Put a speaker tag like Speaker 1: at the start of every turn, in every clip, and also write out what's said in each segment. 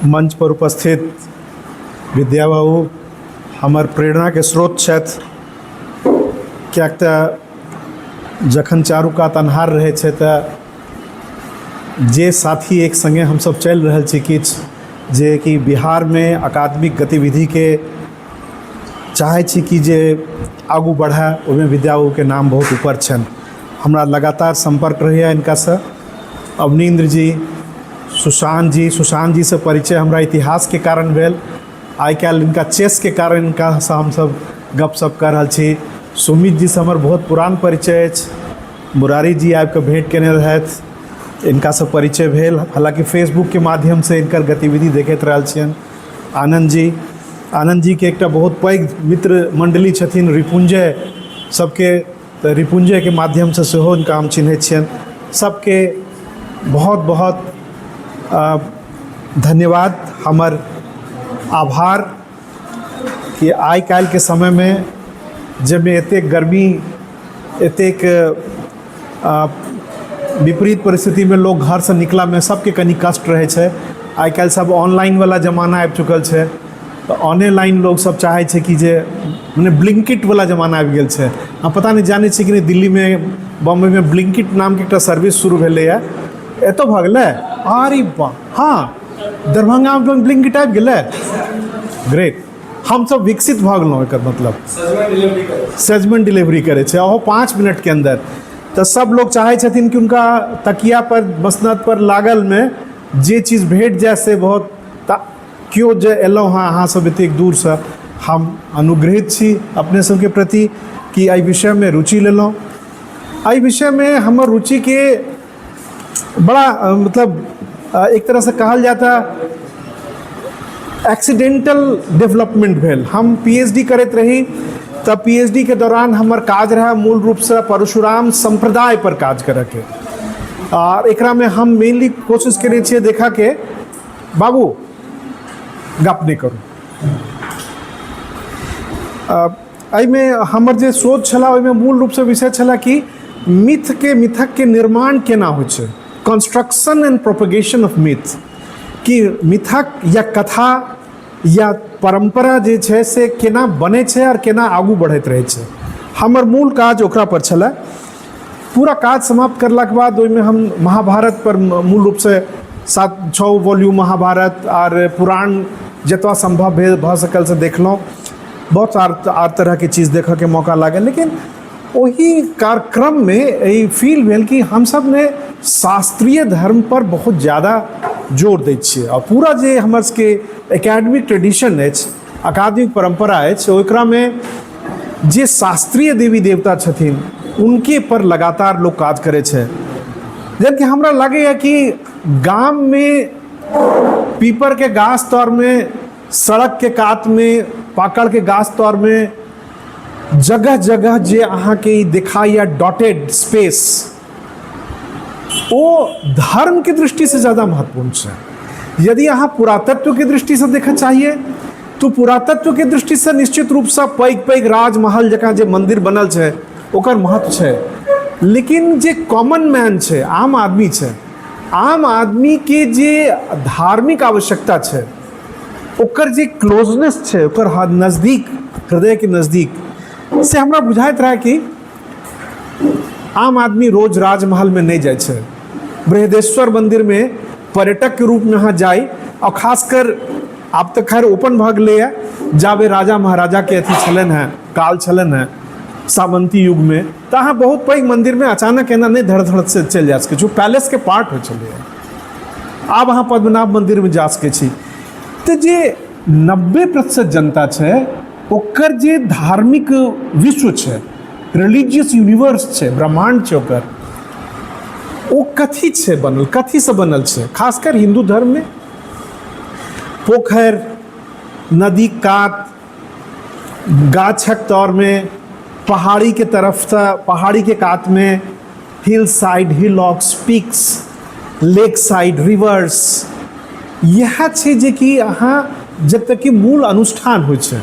Speaker 1: मंच पर उपस्थित विद्या बाबू हमर प्रेरणा के स्रोत छथि। किएक तऽ जखन चारू कात अन्हार रहै छै तऽ जे साथी एक संगे हमसब चलि रहल छी किछु जे कि बिहार में अकादमिक गतिविधि के चाहै छी कि जे आगू बढ़ै, ओहिमे विद्या बाबू के नाम बहुत ऊपर छनि। हमरा लगातार संपर्क रहैए इनकासँ। अवनीन्द्र जी, सुशांत जी से परिचय हमरा इतिहास के कारण भेल। आइ काल्हि इनका चेस के कारण इनकासँ हमसब गपशप कर रहल छी। सुमित जी से हमर बहुत पुरान परिचय अछि। मुरारी जी आबि कऽ भेँट केने रहथि, इनकासँ परिचय भेल। हालांकि फेसबुक के माध्यम से इनकर गतिविधि देखैत रहल छियनि। आनंद जी के एकटा बहुत पैघ मित्र मंडली छथिन रिपुंजय सबके, तऽ रिपुंजय के माध्यम से सेहो इनका हम चिन्हैत छियनि। सबके बहुत बहुत धन्यवाद, हमर आभार कि आइ काल्हि के समय में जाहिमे एतेक गर्मी, एतेक विपरीत परिस्थिति में लोग घर से निकला में सबके कनी कष्ट रहे छै। आइ काल्हि सब ऑनलाइन वाला जमाना आबि चुकल छै, तो ऑनलाइन लोग सब चाहे छै कि जे मने ब्लिंकिट वाला जमाना आबि गेल छै। हम पता नहीं जाने छी कि नहीं, दिल्ली में बम्बई में ब्लिंकिट नाम के एकटा सर्विस शुरू भेलैए। एतो भऽ गेलै? अरे वाह, हाँ दरभंगा में ब्लिंकिट आबि गेलै, ग्रेट। हम सब विकसित भऽ गेलहुँ, एकर मतलब सजमन डिलीवरी करे छै, ओहो 5 मिनट के अंदर। तो सब लोग चाहे छथिन कि उनका तकिया पर मसनद पर लागल में जे चीज़ भेट जाए से बहुत। क्यों जे एलहुँ हाँ अहाँ सब एतेक दूर से, हम अनुग्रहित छी अपने सबके प्रति कि एहि विषय में रुचि लेलहुँ। एहि विषय में हमर रुचि के बड़ा मतलब एक तरह से कहल जाता एक्सीडेंटल डेवलपमेंट भेल। हम पीएचडी करैत रही, तब पीएचडी के दौरान हमर काज रहा मूल रूप से परशुराम संप्रदाय पर काज करे के। और एकरा में हम मेनली कोशिश करे छियै देखा के बाबू गप नहीं करू। एहिमे हमर जे शोध छला ओहिमे मूल रूप से विषय छला कि मिथक के निर्माण केना होइ छै, construction and propagation of myth. कि मिथक या कथा या परंपरा जे छै से केना बने छै और केना आगू बढ़ैत रहै छै। हमर मूल काज ओकरा पर छला। पूरा काज समाप्त करला के बाद ओहिमे हम महाभारत पर मूल रूप से 7-6 वॉल्यूम महाभारत और पुराण जतवा संभव भऽ सकल से देखलहुँ। बहुत आर तरह के चीज़ देखऽ के मौका लागल। लेकिन वही कार्यक्रम में यही फील भेल कि हम सब ने शास्त्रीय धर्म पर बहुत ज़्यादा जोर दै छियै। और पूरा जे हमर सबके एकेडमिक ट्रेडिशन अछि, अकादमिक परंपरा अछि, ओकरा में जे शास्त्रीय देवी देवता छथिन उनके पर लगातार लोग काज करे छै। जबकि हमरा लगैए कि गाम में पीपर के गाछ तर में, सड़क के कात में, पाकड़ के गाछ तर में जगह जगह जे अहाँ के दिखाई डॉटेड स्पेस, वो धर्म की दृष्टि से ज़्यादा महत्वपूर्ण है। यदि अहाँ पुरातत्व की दृष्टि से देखना चाहिए तो पुरातत्व के दृष्टि से निश्चित रूप से पैघ पैघ राजमहल जकाँ जे मंदिर बनल है ओकर महत्व है। लेकिन जे कॉमन मैन है, आम आदमी है, आम आदमी के जे धार्मिक आवश्यकता है, ओकर जे क्लोजनेस है, ओकर नज़दीक, हृदय के नज़दीक से हमरा बुझाइत रहा कि आम आदमी रोज राजमहल में नहीं जाए छे। बृहदेश्वर मंदिर में पर्यटक के रूप में अहाँ जाई, और खासकर आप तो खैर ओपन भऽ गेलै जाबे राजा महाराजा के अथी छलन है, काल छलन है सामंती युग में, तो अहाँ बहुत पैघ मंदिर में अचानक एना नहीं धड़ से चल जा सकै छी, पैलेस के पार्ट हो चले। आब अहाँ पद्मनाभ मंदिर में जा सकै छी। तो जे 90% जनता है ओकर जे धार्मिक विश्व है, रिलीजियस यूनिवर्स है, ब्रह्मांड है, ओकर ओ कथी से बनल, कथी से बनल है। खासकर हिंदू धर्म में पोखर, नदी कात, गाछक तौर में, पहाड़ी के तरफ से, पहाड़ी के कात में, hill side, hillocks, peaks, lake side, rivers, यह छै जे कि अहाँ जतऽ कि मूल अनुष्ठान होइ छै।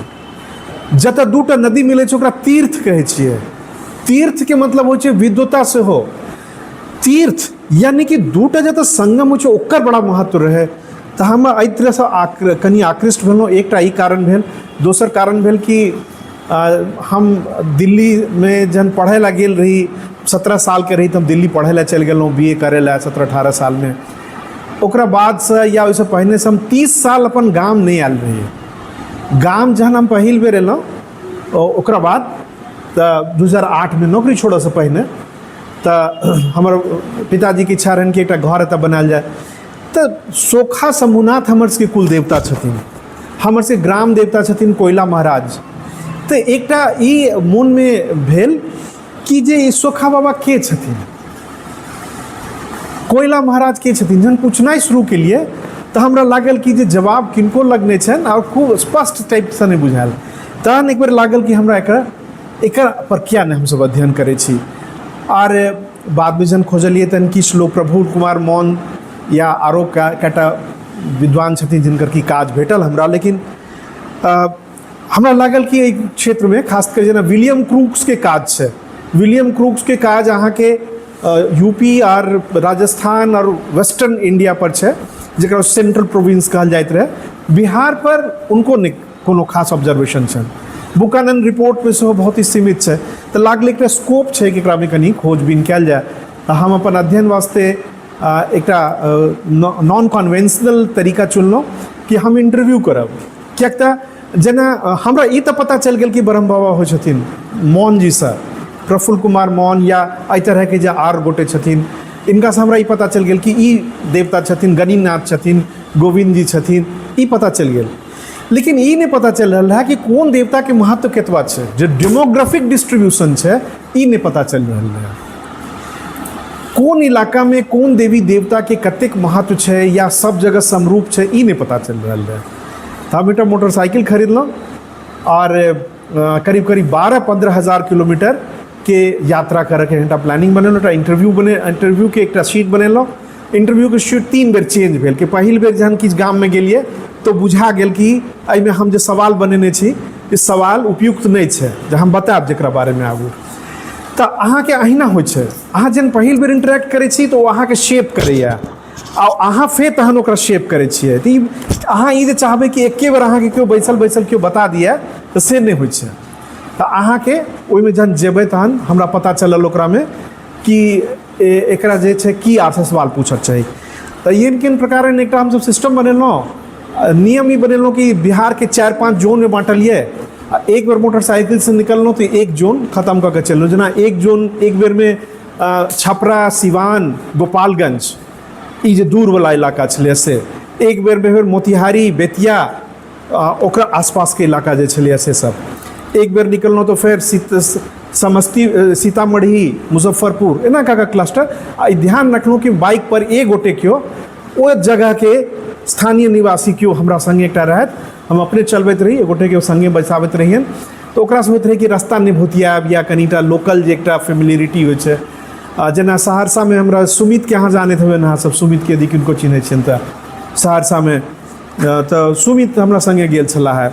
Speaker 1: जतऽ दूटा नदी मिलै छै ओकरा तीर्थ कहै छियै। तीर्थ के मतलब होइ छै विद्वता से हो। तीर्थ यानी कि दूटा जतऽ संगम होइ छै ओकर बड़ा महत्व रहे। तो हम एहि तरहसँ कनि आकृष्ट भेलहुँ। एकटा ई कारण भेल। दोसर कारण भेल कि हम दिल्लीमे जहन पढ़ै लए गेल रही, 17 सालके रही तऽ हम दिल्ली पढ़ै लए चलि गेलहुँ BA करै लए 17-18 सालमे। ओकरा बादसँ या ओहिसँ पहिनेसँ हम 30 साल अपन गाम नहीं आयल रही। गाम जहन हम पहिल बेर एलहुँ ओकरा बाद तऽ 2008 में नौकरी छोड़ऽसँ पहिने तऽ हमर पिताजीके इच्छा रहनि कि एकटा घर एतऽ बनायल जाय। तऽ सोखा शंभुनाथ हमर सबके कुल देवता छथिन, हमर सबके ग्राम देवता छथिन कोयला महाराज। तऽ एकटा ई मोनमे भेल कि जे ई सोखा बाबा के छथिन, कोयला महाराज के छथिन। जहन पूछनाइ शुरू केलिए तऽ हमरा लागल कि जे जवाब किनको लगने छनि आओर खूब स्पष्ट टाइपसँ नहि बुझायल। तहन एक बेर लागल कि हमरा एकर पर किया नहि हमसब अध्ययन करै छी। और बादमे जहन खोजलिए तहन किछु लोग प्रफुल्ल कुमार मौन या आरो कएटा विद्वान छथिन जिनकर की काज भेटल हमरा। लेकिन हमरा लागल कि एहि क्षेत्रमे खास कर जेना विलियम क्रूक्सके काज छै। विलियम क्रूक्सके काज अहाँके यूपी और राजस्थान और वेस्टर्न इंडिया पर छै, जकरा सेंट्रल प्रोविंस कहल जाइत रहे। बिहार पर उनको नहि कोनो खास ऑब्जर्वेशन छनि। बुकानन रिपोर्ट में सेहो बहुत ही सीमित छै। तऽ लागल एकटा स्कोप छै कि एकरामे कनि खोजबीन कयल जाय। हम अपन अध्ययन वास्ते एकटा नॉन कन्वेंशनल तरीका चुनलहुँ कि हम इंटरव्यू करब। किएक तऽ जेना हमरा ई तऽ पता चलि गेल कि ब्रह्म बाबा होइ छथिन मौन जीसँ, प्रफुल्ल कुमार मौन या एहि तरहके जे आर गोटे छथिन, इनकासँ हमरा ई पता चलि गेल कि ई देवता छथिन, गणिनाथ छथिन, गोविंद जी छथिन, ई पता चलि गेल। लेकिन ई नहीं पता चल रहा है कि कौन देवता के महत्व केतबा है, जो डेमोग्राफिक डिस्ट्रीब्यूशन है ई नहीं पता चल रहा है। कौन इलाका में कौन देवी देवता के कतेक महत्व है या सब जगह समरूप है ई नहीं पता चल रहा है। तो हम एक मोटरसाइकिल खरीदलहुँ और करीब करीब 12-15 हज़ार किलोमीटर के यात्रा करके एकटा प्लानिंग बनेलहुँ। इंटरव्यू के एक शीट बनेलहुँ। इंटरव्यू के शीट 3 बेर चेंज भेल कि पहिल बेर जहन किछु गाम में गेलिए तो बुझा गेल कि एहिमे हम जे सवाल बनेने छी ई सवाल उपयुक्त नहीं है, जे हम बतायब जकरा बारे में आगू। तो अहाँके अहिना होइ छै, अहाँ जहन पहिल बेर इंटरेक्ट करै छी तो अहाँके शेप करैए आ अहाँ फेर तहन ओकरा शेप करै छियै। तऽ अहाँ ई जे चाहबै कि एके बेर अहाँके केओ बैसल केओ बता दिए तऽ से नहीं होइ छै। तऽ अहाँके ओहिमे जहन जेबै तहन हमरा पता चलल ओकरामे कि एकरा जे छै की आपसे सवाल पूछक चाही। तऽ किन प्रकार एकटा हमसब सिस्टम बनेलहुँ, नियम ही बनेलहुँ कि बिहार के 4-5 जोन में बाँटलिए। एक बेर मोटरसाइकिल से निकललहुँ तो एक जोन खत्म करके चललहुँ। जेना एक जोन एक बेर में छपरा, सिवान, गोपालगंज ई जे दूर वाला इलाका छलै से, एक बेर में मोतिहारी, बेतिया ओकरा आसपास के इलाका जे छलै से सब। एक बेर निकललहुँ तो फिर सीतामढ़ी, मुजफ्फरपुर एना का क्लस्टर। आ ध्यान रखलहुँ कि बाइक पर एक गोटे क्यों ओ जगह के स्थानीय निवासी क्यों हमरा संगे एकटा रहत, हम अपने चलबैत रही, एक गोटे के संगे बैसाबैत रहियन। तो ओकरा से होइत रहे कि रास्ता नहीं भूतियाब या कनीटा लोकल जे एकटा फेमिलियरिटी होइ छै। जेना सहरसा में हमरा सुमित के अहाँ जानैत हेबै, अहाँ सब सुमित के यदि किनको चिन्है छियनि तऽ सहरसा में तऽ सुमित हमरा संगे गेल छलाह है।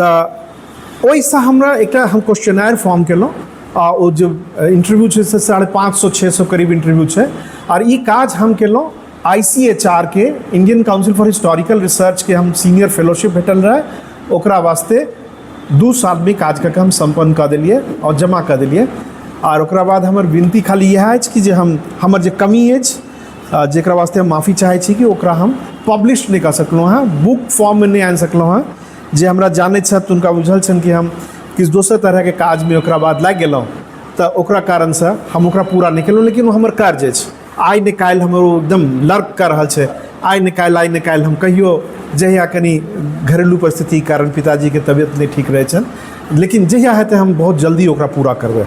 Speaker 1: तऽ ओहिसँ हमरा एकटा हम क्वेश्चनायर फॉर्म केलहुँ आ ओ जो इंटरव्यू छै से 550-600 करीब इंटरव्यू छै। और ई काज हम केलहुँ ICHR के, Indian council for historical research के हम सीनियर फेलोशिप भेटल रहे, ओकरा वास्ते 2 साल में काज करके हम संपन्न कर दिलिए और जमा कर दिलिए। और ओकरा बाद हमर विनती खाली यह है कि जे हमर जे कमी अछि जकरा वास्ते हम माफ़ी चाहै छी कि ओकरा हम पब्लिश नहीं कर सकलहुँ हैं, बुक फॉर्म में नहीं आनि सकलहुँ हैं। जे हमरा जानैत छथि हुनका बुझल छनि कि हम किछु दोसर तरह के काज में ओकरा बाद लागि गेलहुँ, तऽ ओकरा कारणसँ हम ओकरा पूरा नहीं केलहुँ। लेकिन वो हमर कार्य अछि, आइ ने काल्हि हमर एकदम लर्क कर रहल छै। आइ ने काल्हि हम कहियो जहिया कनी घरेलू परिस्थिति कारण पिताजी के तबियत नहीं ठीक रहे छनि, लेकिन जहिया हेतै हम बहुत जल्दी ओकरा पूरा करबै।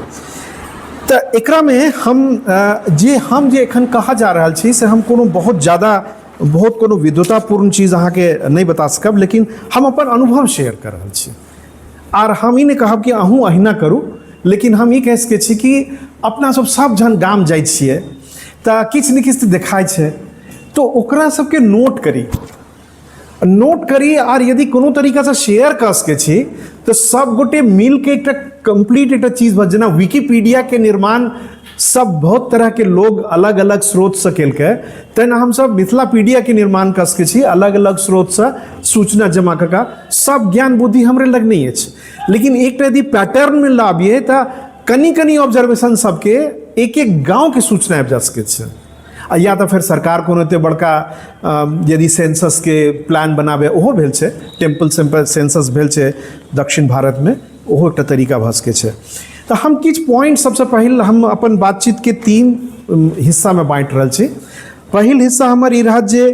Speaker 1: तऽ एकरा में हम जे एखन कहा जा रहल छी से हम कोनो बहुत कोनो विद्वतापूर्ण चीज़ अहाँ के नहीं बता सकब, लेकिन हम अपन अनुभव शेयर कर रहल छी। आर हम ई नहीं कहब कि अहूँ अहिना करू, लेकिन हम ई कह सकै छी कि अपना सब जहन गाम जाइ छियै तऽ किछु ने किछु देखाइ छै, तो ओकरा सबके नोट करी आर यदि कोनो तरीका से शेयर कर सकै छी तो सब गोटे मिल के एक कंप्लीट एक चीज जेना विकिपीडिया के निर्माण सब बहुत तरह के लोग अलग अलग स्रोत से केलकै, तेना हम सब मिथिलापीडिया के निर्माण कर सकै छी, अलग अलग स्रोत से सूचना जमा करके। सब ज्ञान बुद्धि हमरे लग नहीं है, लेकिन एक यदि पैटर्न में लाबिए तो कनी कनी ऑब्जर्वेशन सबके एक एक गांव के सूचना आबि जा सकै छै। या तो फिर सरकार कोनो एते बड़का यदि सेंसस के प्लान बनाबे ओहो भेल छै, टेम्पल सेंसस भेल छै दक्षिण भारत में, ओहो एकटा तरीका भऽ सकै छै। तो हम किछु पॉइंट सबसे पहिल हम अपन बातचीत के 3 हिस्सा में बांटि रहल छी। पहिल हिस्सा हमर ई रहत जे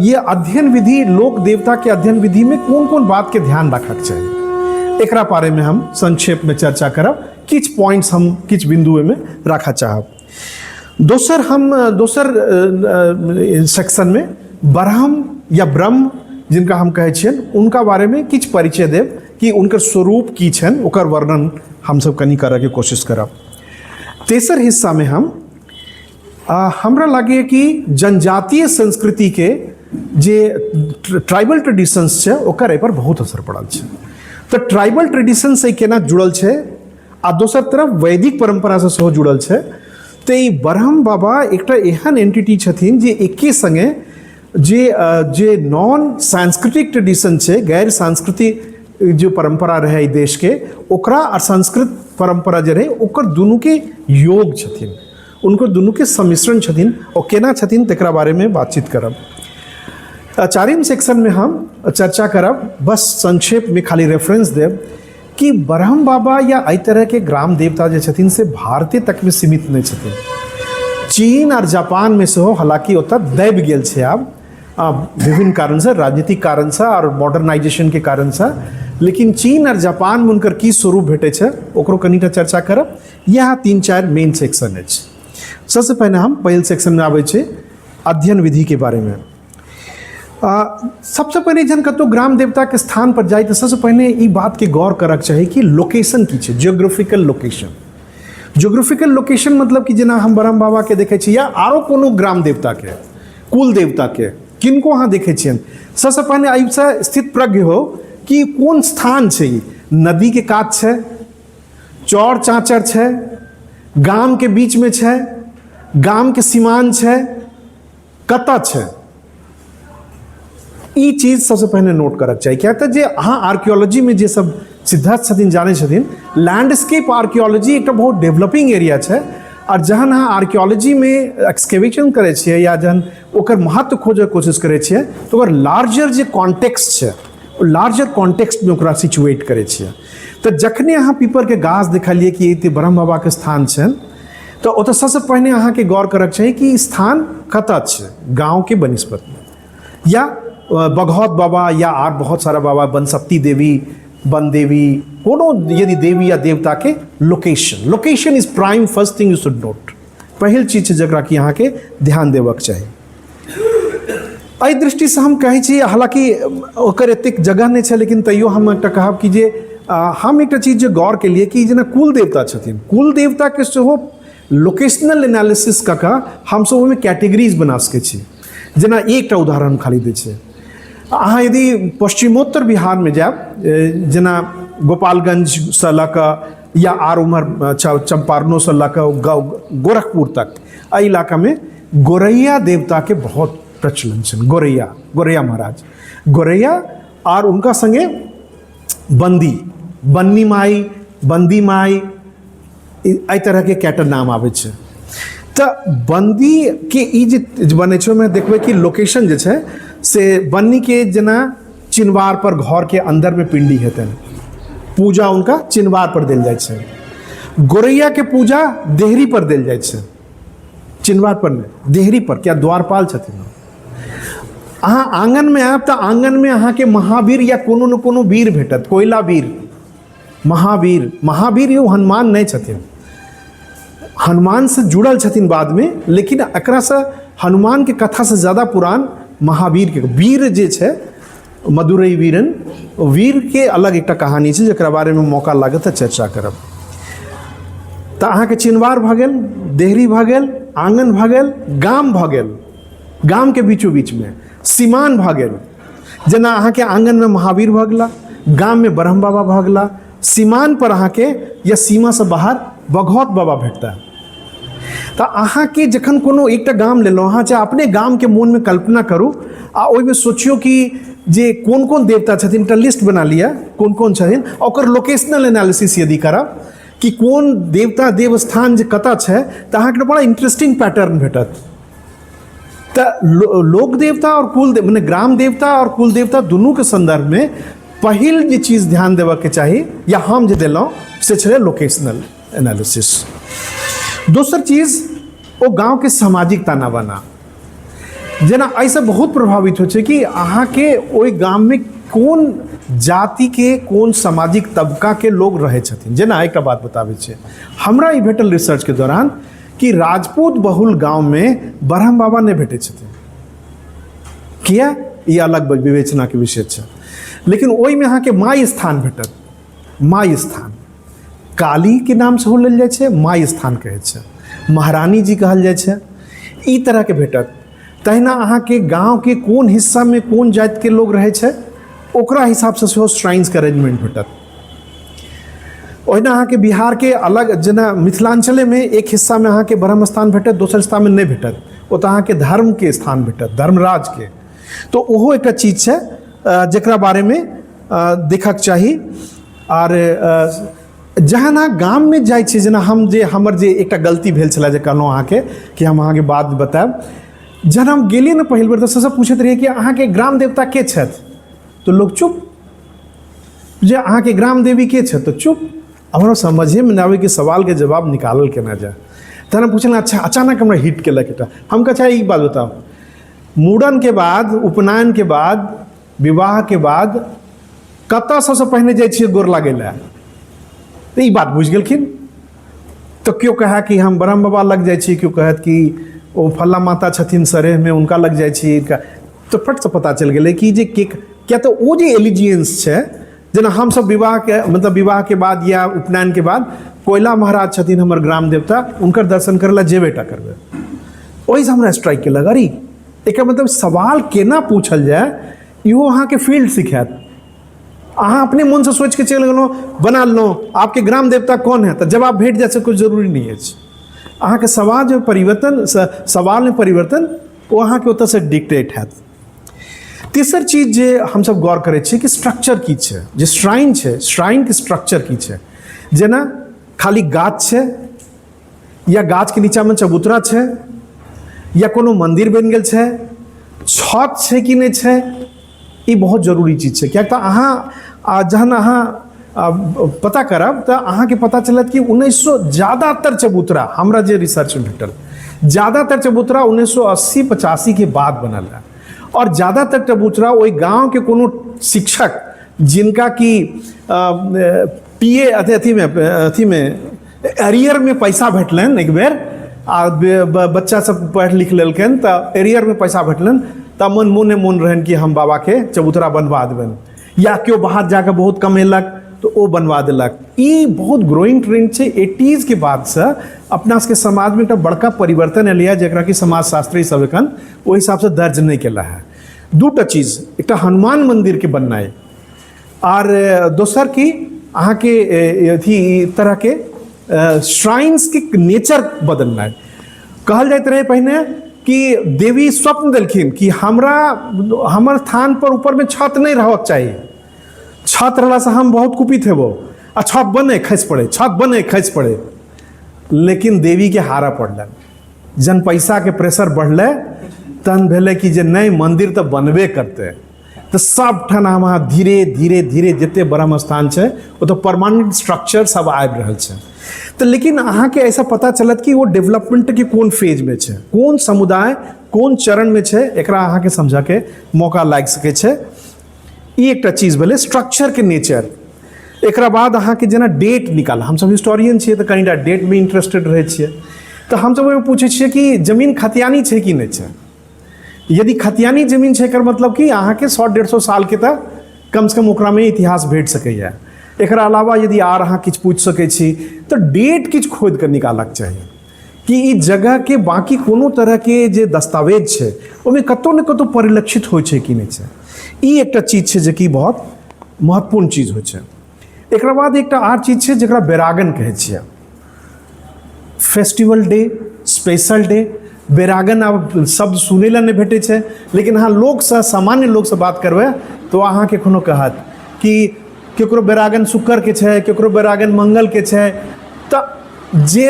Speaker 1: ये अध्ययन विधि, लोक देवता के अध्ययन विधि में कोन कोन बात के ध्यान रखक चाही, एकरा बारे में हम संक्षेप में चर्चा करब। किछु पॉइंट्स हम किछु बिंदु में रखा चाहब। दोसर सेक्शन में ब्रह्म या ब्रह्म जिनका हम कहै छियनि उनका बारे में किछु परिचय देब कि उनकर स्वरूप की छनि, ओकर वर्णन हम सब कनी करऽ के कोशिश करब। तेसर हिस्सा में हम हमरा लगे कि जनजातीय संस्कृति के जे ट्राइबल ट्रेडिशंस छै ओकर एहि पर बहुत असर पड़ल छै। तो ट्राइबल ट्रेडिशन से केना जुड़ल छै आ दोसर तरफ वैदिक परंपरा से सेहो जुड़ल छै। तो ई ब्रह्म बाबा एकटा एहन एंटिटी छथिन जे एके संगे जे नॉन सांस्कृतिक ट्रेडिशन छै, गैर सांस्कृतिक जो परंपरा रहे ई देश के, ओकरा और संस्कृत परंपरा जे रहे ओकर दुनू के योग छथिन, उनकर दुनू के सम्मिश्रण छथिन। और केना छथिन तकरा बारे में बातचीत करब। 4वीं सेक्शन में हम चर्चा करब, बस संक्षेप में खाली रेफरेंस देब कि ब्रह्म बाबा या एहि तरह के ग्राम देवता जे छथिन से भारतीय तक में सीमित नहीं छथिन, चीन और जापान में सेहो हालांकि ओतऽ दबि गेल छै आब विभिन्न कारण से, राजनीतिक कारण से और मॉडर्नाइजेशन के कारण से। लेकिन चीन और जापान में उनकर की स्वरूप भेटे छै ओकरो कनीटा चर्चा करब। यहाँ 3-4 मेन सेक्शन अछि। सबसे पहले हम पहिल सेक्शन में आबै छै अध्ययन विधि के बारे में। सबसे पहले जन कतौ ग्राम देवता के स्थान पर जाए तो सबसे पहले ई बात के गौर करक चाही कि लोकेशन की छै, जियोग्राफिकल लोकेशन। जियोग्राफिकल लोकेशन मतलब कि जेना हम ब्रह्म बाबा के देखे छी या आरो कोनो ग्राम देवता के, कुल देवता के, किनको अहाँ देखे छियन, सबसे पहले एहिसँ स्थित प्रज्ञ हो कि कोन स्थान छै। नदी के कात छै, चौर चाँचर छै, गाम के बीच में छै, गाम के सीमान छै, कतऽ छै, ई चीज सबसे पहले नोट करक चाहिए। क्या जे अहाँ आर्कियोलॉजी में जे सब सिद्धार्थ छथिन जाने छथिन, लैंडस्केप आर्कियोलॉजी एक बहुत डेवलपिंग एरिया छै। और जहन अहाँ आर्कियोलॉजी में एक्सकेवेशन करे छियै या जहन ओकर महत्व खोजै कोशिश करे छियै तो ओकर लार्जर जे कॉन्टेक्स्ट छै, लार्जर कॉन्टेक्स्ट में ओकरा सिचुएट करे छियै। तो जखने अहाँ पीपर के गाछ देखलिए कि ई ब्रह्म बाबा के स्थान छनि, तो ओतऽ सबसे पहले अहाँ के गौर करक चाही कि स्थान कतऽ छै, गाँव के बनिस्पत में, या बघौत बाबा या आर बहुत सारा बाबा, बनसप्ती देवी, वन देवी, कोनो यदि देवी या देवता के location. Location is prime first thing you should note. पहिल चीज छै जकरा कि अहाँ के ध्यान देबक चाही। एहि दृष्टि से हम कहै छी, हालांकि ओकर एतेक जगह नहीं छै, लेकिन तैयो हम एकटा कहब कि जे हम एकटा चीज जे गौर के लिए कि जेना कुल देवता छथिन, कुल देवता के सेहो लोकेशनल एनालिसिस कऽ कऽ हम सब ओहिमे कैटेगरीज बना सकै छी। जेना एकटा उदाहरण खाली दै छै, अहाँ यदि पश्चिमोत्तर बिहार में जाएब, जेना गोपालगंज से लऽ कऽ या आर उम्हर चंपारणों से लऽ कऽ गोरखपुर तक, एहि इलाका में गोरैया देवता के बहुत प्रचलन छै। गोरैया महाराज, गोरैया और उनका संगे बन्नी माई, बंदी माई, एहि तरह के कैटा नाम आबै छै। तो बंदी के ई जे बने छै में देखबै कि लोकेशन जे छै से बन्नी के जेना चिनवार पर घर के अंदर में पिंडी हेतन, पूजा उनका चिनवार पर देल जाय छै। गोरैया के पूजा देहरी पर देल जाय छै, चिनवार पर नहीं, देहरी पर। क्या द्वारपाल छथिन। अहाँ आंगन में आयब तो आंगन में अहाँ के महावीर या कोनो न कोनो वीर भेटत, कोयला वीर, महावीर यो हनुमान नहीं छथिन, हनुमान से जुड़ल छथिन बाद में, लेकिन एकरा से हनुमान के कथा से ज्यादा पुरान महावीर के, वीर जे छै मदुरई वीरन, वीर के अलग एक कहानी छै जकरा बारे में मौका लागत तऽ चर्चा करब। तो अहाँ के चिनवार भऽ गेल, देहरी भऽ गेल, आंगन भऽ गेल, गाम भऽ गेल, गाम के बीचों बीच में सीमान भऽ गेल। जेना अहाँ के आंगन में महावीर भऽ गेला, गाम में ब्रह्म बाबा भऽ गेला, सीमान पर अहाँ के या सीमा से बाहर बघौत बाबा भेटता है। तो अहाँ के जखन कोनो एकटा गाम लेलहुँ, अहाँ चाहे अपने गाम के मोन में कल्पना करू आ ओहिमे सोचियो कि जे कोन कोन देवता छथिन, एकटा लिस्ट बना लिअ कोन कोन छथिन, ओकर लोकेशनल एनालिसिस यदि करब कि कोन देवता देवस्थान जे कतऽ छै, तऽ अहाँके बड़ा इंटरेस्टिंग पैटर्न भेटत। तो लोक देवता और कुल माने ग्राम देवता और कुल देवता दुनू के संदर्भ में पहिल जे चीज ध्यान देबऽ के चाही या हम जे देलहुँ से छलै लोकेशनल एनालिसिस। दोसर चीज ओ गाँव के सामाजिक ताना बाना, जेना एहिसँ बहुत प्रभावित होइ छै कि अहाँके ओहि गाममे कोन जाति के कोन सामाजिक तबका के लोग रहै छथिन। जेना एकटा बात बताबै छै, हमरा ई भेटल रिसर्च के दौरान कि राजपूत बहुल गांव में ब्रह्म बाबा नहीं भेटे छथिन। किया, ये अलग विवेचना के विषय छै, लेकिन ओहि में अहाँके माई स्थान भेटत। माई स्थान काली के नाम से लेल जाइ छै, माई स्थान कहै छै, महारानी जी कहल जाइ छै, ई तरह के भेटत। तहिना अहाँके गाँव के कोन हिस्सा में कोन जाति के लोग रहै छै, ओकरा हिसाब से सेहो श्राइन्स के अरेंजमेंट भेटत। ओहिना अहाँके बिहार के अलग, जेना मिथिलांचले में एक हिस्सा में अहाँके ब्रह्म स्थान भेटत, दोसर हिस्सा में नहीं भेटत, ओतऽ अहाँके धर्म के स्थान भेटत, धर्मराज के। तो ओहो एकटा चीज छै जकरा बारे में देखक चाही। और जहन अहाँ गाम में जाइ छी, जेना हम जे हमर जे एकटा गलती भेल छलै जे कहलहुँ अहाँके कि हम अहाँके बात बतायब, जहन हम गेलियै ने पहिल बेर तऽ सबसँ पूछैत रहियै कि अहाँके ग्राम देवता के छथि, तो लोग चुप। जे अहाँके ग्राम देवी के छथि तो चुप। हमरा समझे में ना आवे कि सवाल के जवाब निकालल केना जाए। तहन हम पूछल, अच्छा अचानक हमरा हिट केलक एकटा। हम कहा अच्छा एक बात बताओ, मूड़न के बाद, उपनयन के बाद, विवाह के बाद कतऽ सबसँ पहिने जाइ छियै गोर लागै लए? तो ई बात बुझि गेलखिन। तो केओ कहे कि हम ब्रह्म बाबा लग जाइ छी, केओ कहत कि ओ फल्ला माता छथिन सरेह में हुनका लग जाइ छी। तो फट से पता चल गेलै कि जे क्या तो ओ जे एलिजियंस छै, जेना हम सब विवाह के मतलब विवाह के बाद या उपनयन के बाद कोयला महाराज छथिन हमर ग्राम देवता, उनकर दर्शन करे ला जेबेटा करबै। ओहि से हमरा स्ट्राइक केलक, अरे एक मतलब सवाल केना पूछल जाए इहो अहाँके फील्ड सिखायत। अहाँ अपने मन से सोच के चलि गेलहुँ, बना लेलहुँ आपके ग्राम देवता कौन है, तो जवाब भेट जाए से कुछ जरूरी नहीं है। अहाँके सवाल जो परिवर्तन, सवाल में परिवर्तन वो अहाँके ओतऽ से डिक्टेट हैत। तेसर चीज जे हम सब गौर करै छियै कि स्ट्रक्चर की छै, जे श्राइन छै, श्राइन के स्ट्रक्चर की छै। जेना खाली गाछ छै, या गाछ के नीचा में चबूतरा छै, या कोनो मंदिर बनि गेल छै, छत छै कि नहीं छै, ई बहुत जरूरी चीज छै। कियाक तऽ अहाँ जहन अहाँ पता करब तऽ अहाँके पता चलत कि 1900 ज़्यादातर चबूतरा, हमरा जे रिसर्च में भेटल, ज़्यादातर चबूतरा 1980-85 के बाद बनल है। और ज़्यादातर चबूतरा वही गांव के कोनो शिक्षक जिनका कि पीए अथी में एरियर में पैसा भेटलन, एक बेर बच्चा सब पढ़ लिख लेलकन तो एरियर में पैसा भेटलन, तो मोने मोन रहन कि हम बाबा के चबूतरा बनवा देबन। या क्यों बाहर जाकर बहुत कमेलक तो वो बनवा दिलक। ई बहुत ग्रोइंग ट्रेंड छै 80s के बाद से अपना के समाज में एक बड़का परिवर्तन एलिया, जरा कि समाजशास्त्री सब एखन ओहि हिसाब से दर्ज नहीं केला है। दूटा चीज, एक हनुमान मंदिर के बननाई और दोसर की अहाँ के अथी तरह के श्राइन्स के नेचर बदलनाई। कहल जाइत रहे पहिने कि देवी स्वप्न देलखिन कि हमर स्थान पर ऊपर में छत नहीं रहक चाहिए, छत रहला से हम बहुत कुपित हेबो, आ छत बने खस पड़े, छत बने खस पड़े। लेकिन देवी के हारा पड़लन, जन पैसा के प्रेशर बढ़ले तहन भेले कि जे नहीं मंदिर तो बनबे करते। तो सब ठन हम धीरे धीरे धीरे जते ब्रह्म स्थान है वो तो परमानेंट स्ट्रक्चर सब आबि रहल छै। तो लेकिन अहाँ के ऐसा पता चलत कि वो डेवलपमेंट के कौन फेज में छै, कौन समुदाय कौन चरण में छै, एकरा अहाँ के समझा के मौका लाग सके छै। ई एकटा चीज भेलै स्ट्रक्चर के नेचर। एकरा बाद अहाँ के जेना डेट निकाल, हम सब हिस्टोरियन छियै तो कनीटा डेट में इंटरेस्टेड रहे छियै, तो हम सब पूछे छियै कि जमीन खतियानी छै कि नहीं छै। यदि खतियानी जमीन छै एकर मतलब कि अहाँ के 100-150 साल के तक कम से कम ओकरा में इतिहास भेट सकैया। एकरा अलावा यदि आर अहाँ किछु पूछ सकै छी तो डेट किछु खोद के निकालक चाहिए कि ई जगह के बाकी कोनो तरह के जे दस्तावेज छै ओहिमे कतौ ने कतौ परिलक्षित होइ छै कि नहीं छै। ई एकटा चीज छै जे कि बहुत महत्वपूर्ण चीज होइ छै। एकरा बाद एकटा आर चीज छै जकरा बेरागन कहै छियै। फेस्टिवल डे, स्पेशल डे, बेरागन आब शब्द सुनै लए नहि भेटै छै, लेकिन अहाँ लोकसँ, सामान्य लोकसँ बात करबै तो अहाँके कोनो कहत कि केकरो बेरागन शुक्रके छै, केकरो बेरागन मंगलके छै। तऽ जे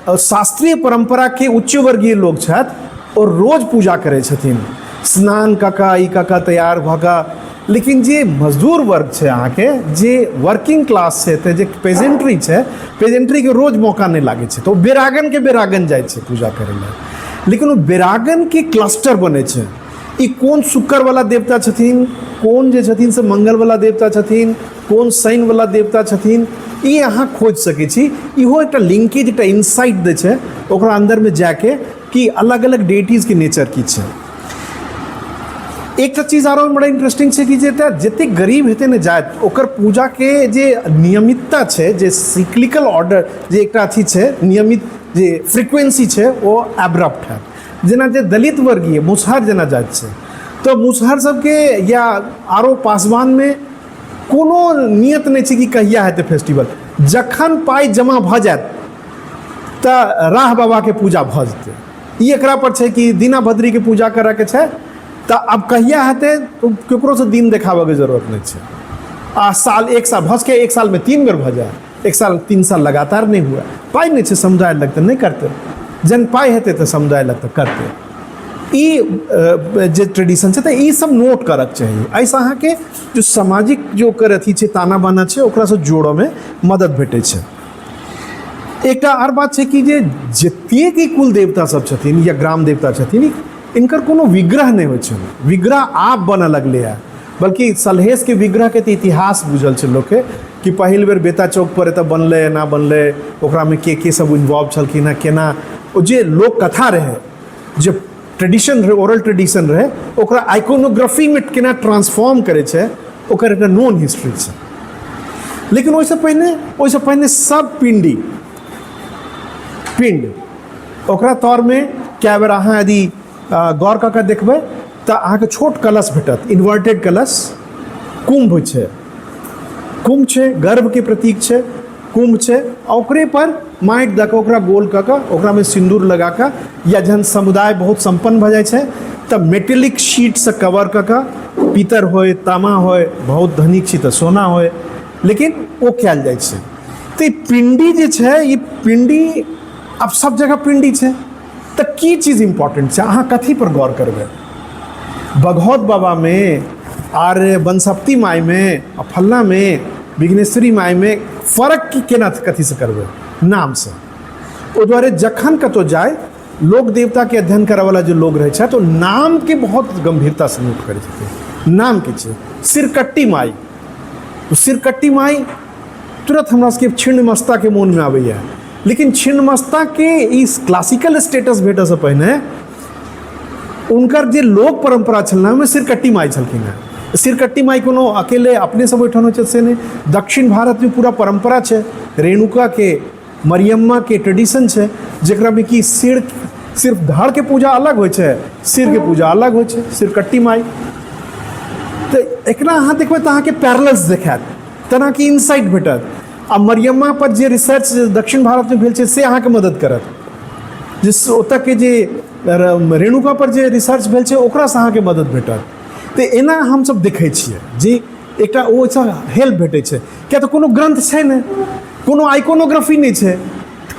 Speaker 1: शास्त्रीय परम्पराके उच्च वर्गीय लोक छथि ओ रोज पूजा करै छथिन, स्नान कऽ कऽ, ई कऽ कऽ तैयार भऽ कऽ। लेकिन जे मजदूर वर्ग छै अहाँके, जे वर्किंग क्लास छै, तऽ जे पेजेंट्री छै, पेजेंट्रीके रोज मौका नहि लागै छै, तऽ ओ बेरागनके बेरागन जाइ छै पूजा करै लए। लेकिन ओ बेरागनके क्लस्टर बनै छै। ई कोन शुक्रवला देवता छथिन, कोन जे छथिन से मंगलवला देवता छथिन, कोन शनिवला देवता छथिन, ई अहाँ खोजि सकै छी। इहो एकटा लिंकेज, एकटा इंसाइट दै छै ओकरा अन्दरमे जाके कि अलग अलग डेटीजके नेचर की छै। एकटा चीज आरो बड़ा इंटरेस्टिंग छै कि जते गरीब हेतै ने जाइत, ओकर पूजाके जे नियमितता छै, जे सिक्लिकल ऑर्डर, जे एकटा अथी छै, नियमित जे फ्रीक्वेंसी छै, ओ एब्रप्ट है। जेना जे दलित वर्गीय मुसहर जेना जाइत छै, तऽ मुसहर सबके या आरो पासवानमे कोनो नियत नहि छै कि कहिया हेतै फेस्टिवल। जखन पाइ जमा भऽ जायत तऽ राह बाबाके पूजा भऽ जेतै। ई एकरा पर छै कि दीना भद्रीके पूजा करैके छै, तऽ अब कहिया हेतै तो ककरोसँ दिन देखाबैके जरूरत नहीं छै। साल, एक साल भऽ सके एक साल में 3 बेर भऽ जाए, एक साल 3 साल लगातार नहीं हुआ, पाइ नहीं छै समुदाय लग तऽ नहीं करते, जन पाइ हेतै तऽ समुदाय लग तऽ करते। ई जे ट्रेडिशन छै, तऽ ई सब नोट करक चाहिए। ऐसा अहाँके जो सामाजिक जो ओकर अथी छै, ताना बाना छै, ओकरासँ जोड़ऽमे मदद भेटै छै। एकटा आर बात छै कि जे जतेक ई कुल देवता सब छथिन या ग्राम देवता छथिन, इनकर कोनो विग्रह नहीं होइ छै। विग्रह आप बनऽ लगलै है, बल्कि सलहेशके विग्रहके तऽ इतिहास बुझल छै लोकके कि पहिल बेर बेता चौक पर एतऽ बनलै, एना बनलै, ओकरामे के सब इन्वॉल्व छलखिन हँ, केना ओ जे लोक कथा रहै, जे ट्रेडिशन रहै, ओरल ट्रेडिशन रहै, ओकरा आइकोनोग्राफीमे केना ट्रांसफॉर्म करै छै, ओकर एकटा नोन हिस्ट्री छै। लेकिन ओहिसँ पहिने सब पिंड ओकरा तौरमे कए बेर अहाँ यदि गौर कऽ कऽ देखबै तऽ अहाँके छोट कलश भेटत, इन्वर्टेड कलश। कुंभ छै, कुंभ छै, गर्भके प्रतीक छै, कुंभ छै, आ ओकरे पर माटि दऽ कऽ ओकरा गोल कऽ कऽ ओकरामे सिन्दूर लगा कऽ, या जहन समुदाय बहुत सम्पन्न भऽ जाइ छै तऽ मेटेलिक शीटसँ कवर कऽ कऽ, पीतर होय, तामा होय, बहुत धनिक छी तऽ सोना होय, लेकिन ओ कयल जाइ छै। तऽ ई पिंडी जे छै, ई पिंडी अब सब जगह पिंडी छै, तऽ की चीज इम्पोर्टेंट छै, अहाँ कथी पर गौर करबै? बघौत बाबा में आर बनसप्ती माय में आ फल्ला में विघ्नेश्वरी माय में फर्क की केना कथी से करबै? नाम से। ओ दुआरे जखन कतौ जाए लोक देवता के अध्ययन करय वाला जो लोग रहे छै, तो नाम के बहुत गंभीरता से नोट करै छथिन। नाम के छै सिरकट्टी माई। सिरकट्टी माई तुरंत हमरा सबके छिन्नमस्ता के मोन में आबैया, लेकिन छिन्नमस्ता के इस क्लासिकल स्टेटस भेटऽ से पहिने उनकर जे लोक परंपरा छल ओहिमे सिरकट्टी माई छलखिन हेँ। सिरकट्टी माई कोनो अकेले अपने सब ओहिठाम होइ छै से नहीं, दक्षिण भारत में पूरा परंपरा छै। रेणुका के, मरियम्मा के ट्रेडिशन छै, जेकरा में कि सिर्फ धड़ के पूजा अलग होइ छै, सिर के पूजा अलग होइ छै, सिरकट्टी माई। तऽ एकरा अहाँ देखबै तऽ अहाँके पैरेलल्स देखायत, तरह की इनसाइट भेटत। आ मरियम्मा पर जे रिसर्च दक्षिण भारत में भेल छै से अहाँके मदद करत, जिस ओतऽ के जे रेणुका पर जे रिसर्च भेल छै ओकरासँ अहाँके मदद भेटत। तऽ एना हमसब देखै छियै जे एकटा ओहिसँ हेल्प भेटै छै। किया तऽ कोनो ग्रंथ छै नहि, कोनो आइकोनोग्राफी नहीं छै,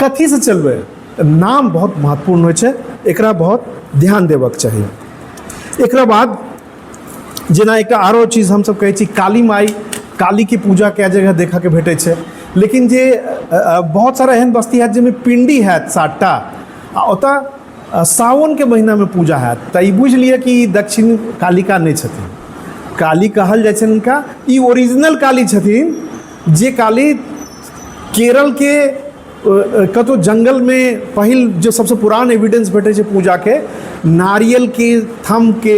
Speaker 1: कथीसँ चलबै? नाम बहुत महत्वपूर्ण होइ छै, एकरा बहुत ध्यान देबक चाही। एकरा बाद जेना एकटा आरो चीज हमसब कहै छी, काली माई, काली की पूजा कए जगह देखऽके भेटै छै, लेकिन जे बहुत सारा एहन बस्ती है जाहिमे पिंडी हैत 7टा, आ ओतऽ सावन के महीना में पूजा हैत, तऽ ई बुझि लिअ कि दक्षिण कालिका नहीं छथिन। काली कहल जाइ छै हुनका, ई ओरिजिनल काली छथिन, जे काली केरल के कतौ जंगल में पहिल जो सबसे पुरान एविडेंस भेटै छै पूजा के, नारियल के थम के,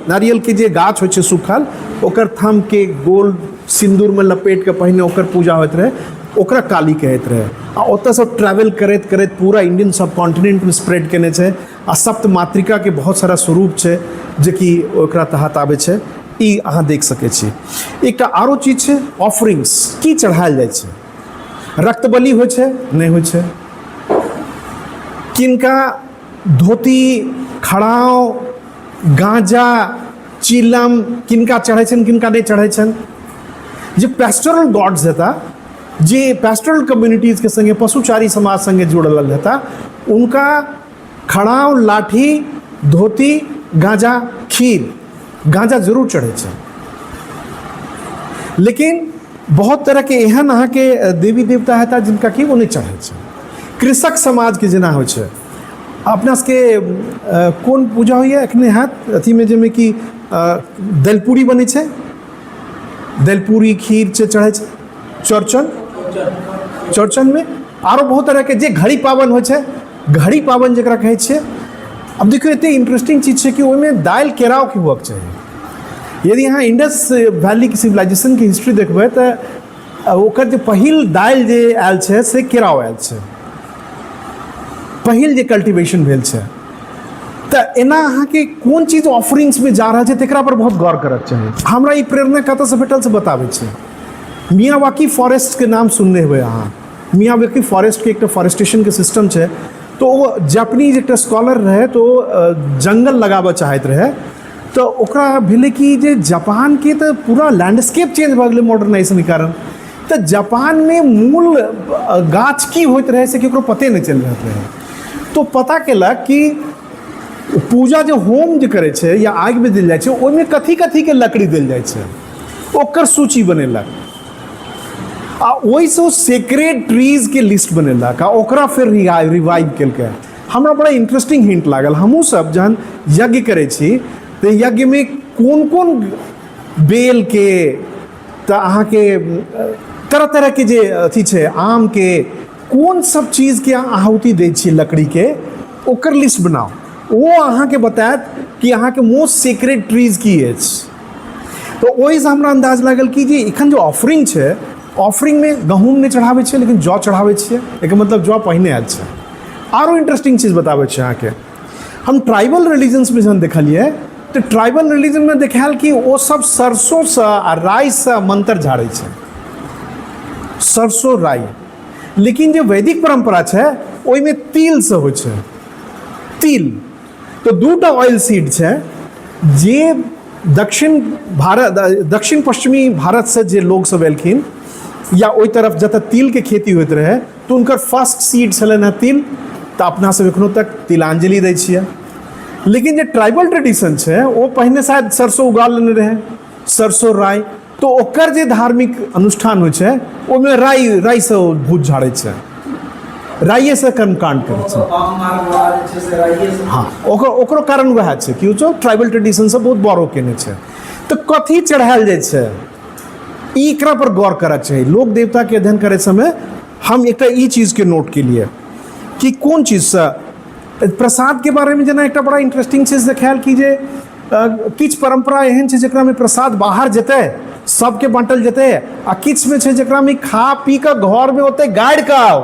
Speaker 1: नारियल के जे गाछ होइ छै सूखल, ओकर थम के गोल सिंदूर में लपेट के पहिने ओकर पूजा होइत रहे, ओकरा काली कहैत रहे। आ ओतऽ से ट्रैवल करैत करैत पूरा इंडियन सब कॉन्टिनेंट में स्प्रेड केने छै। आ सप्त मातृका के बहुत सारा स्वरूप छै जे कि ओकरा तहत आबै छै, ई अहाँ देख सकै छी। एकटा आरो चीज छै ऑफरिंग्स, की चढ़ायल जाइ छै? रक्त बलि होइ छै? नहीं होइ छै। किनका धोती, खड़ाव, गांजा, चिलम किनका चढ़े छन, किनका नहीं चढ़े छन। जो पेस्टोरल गॉड्स था, जे पेस्टोरल कम्युनिटीज के संगे, पशुचारी समाज संगे जुड़ल रहता, उनका खड़ाव, लाठी, धोती, गांजा, खीर, गांजा जरूर चढ़े छे। लेकिन बहुत तरह के एहन अहाँ के देवी देवता है जिनका कि वो नहीं चढ़े छे। कृषक समाज के जेना हो छे, अपना सबके कौन पूजा होइए एखने हाथ अथी में, जैमें कि दलपूरी बने छे, दलपूरी खीर चढ़े छे चौरचन में। आरो बहुत तरह के जे घड़ी पावन हो छे, घड़ी पावन जकरा कहे छे। अब देखियो एते इंटरेस्टिंग चीज है कि ओहिमे दाल केराव के हुआ चाहिए। यदि यहाँ इंडस वैली की सिविलाइजेशन की हिस्ट्री देखबै तो ओकर जो पहिल दाल जे आयल छे से केराव आयल छे, पहिल जे कल्टिवेशन भेल छे। तो एना अहाँ के कोन चीज ऑफरिंग्स में जा रहा है तेकरा पर बहुत गौर करक चाहिए। हमरा ई प्रेरणा कतऽ से भेटल से बताबै छे। मियावाकी फॉरेस्ट के नाम सुनने हुए अहाँ। मियावाकी फॉरेस्ट के एक फॉरेस्टेशन के सिस्टम है। तो वो जापानीज एक स्कॉलर रहे, तो जंगल लगाबऽ चाहत रहे, तो ओकरा भेले कि जे जापान के तो पूरा लैंडस्केप चेंज भऽ गेलै मॉडर्नाइजेशन के कारण। तो जापान में मूल गाछ की होइत रहे से केकरो पते नहीं चल रहे। तो पता केलक कि पूजा जो होम जो करे छे या आग में दिल जाए छे, ओहिमे कथी कथी के लकड़ी दिल जाए छे, ओकर सूची बनेलक। आ ओहिसँ सेक्रेड ट्रीज के लिस्ट बनेलक, आ ओकरा फिर रिवाइव केलकै। हमरा बड़ा इंटरेस्टिंग हिंट लागल। हमहूँ सब जहन यज्ञ करे छी तो यज्ञ में कोन कोन बेल के, तो अहाँ के तरह तरह के जे अथी छे, आम के कोन सब चीज के आहुति दै छियै लकड़ी के, ओकर लिस्ट बनाओ। वो अहाँ के बतायत कि अहाँ के मोस्ट सेक्रेड ट्रीज की अछि। तो ओहिसँ हमरा अंदाज लागल कि जे एखन जो ऑफरिंग छै, ऑफरिंग में गहूम नहीं चढ़ावे छे लेकिन जौ चढ़ावे छे। एक मतलब जौ पहिने आयल छे। आरो इंटरेस्टिंग चीज बतावे छे अहाँ के। हम ट्राइबल रिलीजन्स में जहन देखलिए तो ट्राइबल रिलीजन में देखायल कि वो सब सरसों से आ राई से मंत्र झाड़े छे, सरसों राई। लेकिन जो वैदिक परंपरा है ओहि में तिल से हो छे, तिल। तो दूटा ऑयल सीड है जे दक्षिण पश्चिमी भारत से जे लोग सब एलखिन या ओई तरफ जतऽ तिल के खेती होइत रहे, तो उनकर फर्स्ट सीड छलन है तिल। तो अपना सब एखनो तक तिलांजलि दै छियै। लेकिन जे ट्राइबल ट्रेडिशन है वो पहिने शायद सरसों उगा लेने रहे, सरसों राई। तो ओकर जे धार्मिक अनुष्ठान होइ छै ओहिमे राई से भूत झाड़ै छै, राइए से कर्मकांड करै छै। हाँ, ओकरो कारण वएह छै कि ओ ट्राइबल ट्रेडिशन से बहुत बड़ो केने छै। तो कथी चढ़ायल जाइ छै, एकरा पर गौर करक चाहिए। लोक देवता के अध्ययन करे समय हम एक ई चीज के नोट के लिए कि कोन चीज से प्रसाद के बारे में जेना एक बड़ा इंटरेस्टिंग चीज देखायल कि जे किछ परंपरा एहन छै जेकरा में प्रसाद बाहर जेतै, सबके बांटल जेतै, आ किछ में छै जेकरा में खा पी के घर में ओते गाड़ि के आओ,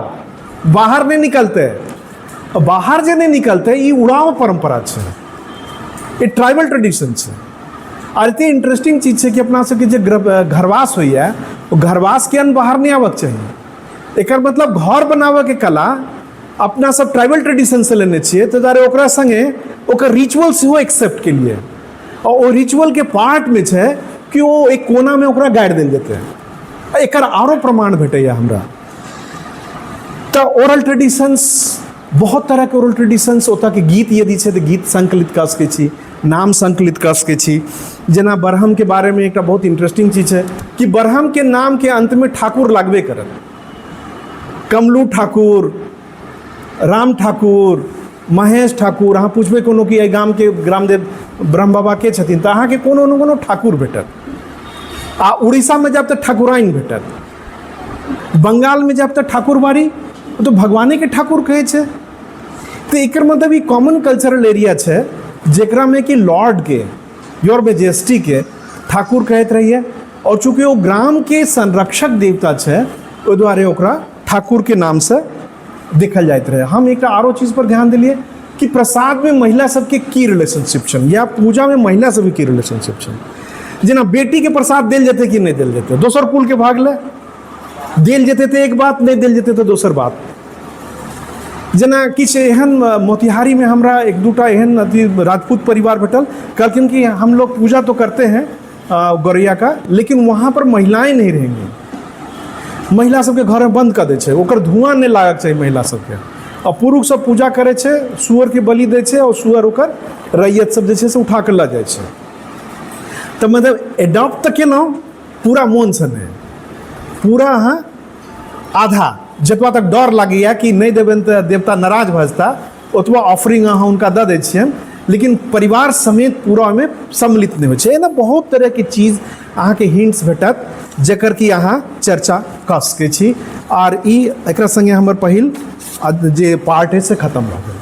Speaker 1: बाहर नहीं निकलते। बाहर जे नहीं निकलते ई उड़ाव परंपरा छै, ये ट्राइबल ट्रेडिशन छै। और इतनी इंटरेस्टिंग चीज है कि अपना सबके जे घरवास होइए वो घरवास के अन्न बाहर नहीं आबक चाहिए। एकर मतलब घर बनावे के कला अपना सब ट्राइबल ट्रेडिशन से लेने छिए, तो तारे ओकरा संगे ओकर रिचुअल सेहो एक्सेप्ट के लिए। और वो रिचुअल के पार्ट में है कि वो एक कोना में ओकरा गाड़ि देल जेतै। एकर आरो प्रमाण भेटैए हमरा। तो ओरल ट्रेडिशंस, बहुत तरह के ओरल ट्रेडिशंस, ओतऽ के गीत यदि छै तो गीत संकलित कऽ सकै छी, नाम संकलित कऽ सकै छी। जेना बरहम के बारे में एक बहुत इंटरेस्टिंग चीज है कि बरहम के नाम के अंत में ठाकुर लागबे करत। कमलू ठाकुर, राम ठाकुर, महेश ठाकुर। अहाँ पूछबे कोनो कि गाम के ग्रामदेव ब्रह्म बाबा के छथिन तो अहाँ के कोनो न कोनो ठाकुर भेटत। आ उड़ीसा में जब तक ठाकुराइन भेटत, बंगाल में जब तक ठाकुरबाड़ी, तो भगवाने के ठाकुर कहे छे। तो एकर मतलब ई कॉमन कल्चरल एरिया है जेकरा में कि लॉर्ड के, योर मेजेस्टी के ठाकुर कहत रहिए। और चूँकि वो ग्राम के संरक्षक देवता है ओहि दुआरे ओकरा ठाकुर के नाम से देखल जाइत रहे। हम एक आरो चीज पर ध्यान दिलिए कि प्रसाद में महिला सबके की रिलेशनशिप छन, या पूजा में महिला सब की रिलेशनशिप छन। जेना बेटी के प्रसाद देल जेते कि नहीं देल जेते, दोसर कुल के भाग ले देल जेते तो एक बात, नहीं देल जेते तो दोसर बात। जेना किछु एहन मोतिहारी में हमरा एक दूटा एहन अथी राजपूत परिवार भेटल, कहलखिन कि हम लोग पूजा तो करते हैं गौरैया का, लेकिन वहाँ पर महिलाएं नहीं रहेंगी, महिला सबके घर में बंद कर दै छै, ओकर धुआं नहीं लागक चाहिए महिला सबके, और पुरुष सब पूजा करे छै, सुअर के बलि दै छै, और सुअर ओकर रैयत सब जे छै से उठा के लऽ जाइ छै। तो मतलब एडॉप्ट तो केलहुँ, पूरा मोन से नहीं, पूरा अहाँ आधा, जतबा तक डर लगैया कि नहीं देबनि तो देवता नाराज भऽ जेता, ओतबा ऑफरिंग अहाँ हुनका दऽ दै छियनि, लेकिन परिवार समेत पूरा में सम्मिलित नहीं होइ छै। एना बहुत तरह की चीज अहाँ के हिंट्स भेटत जकर कि अहाँ चर्चा कऽ सकै छी। और ई एकरा संगे हमर पहिल जे पार्ट है से खत्म भऽ गेल।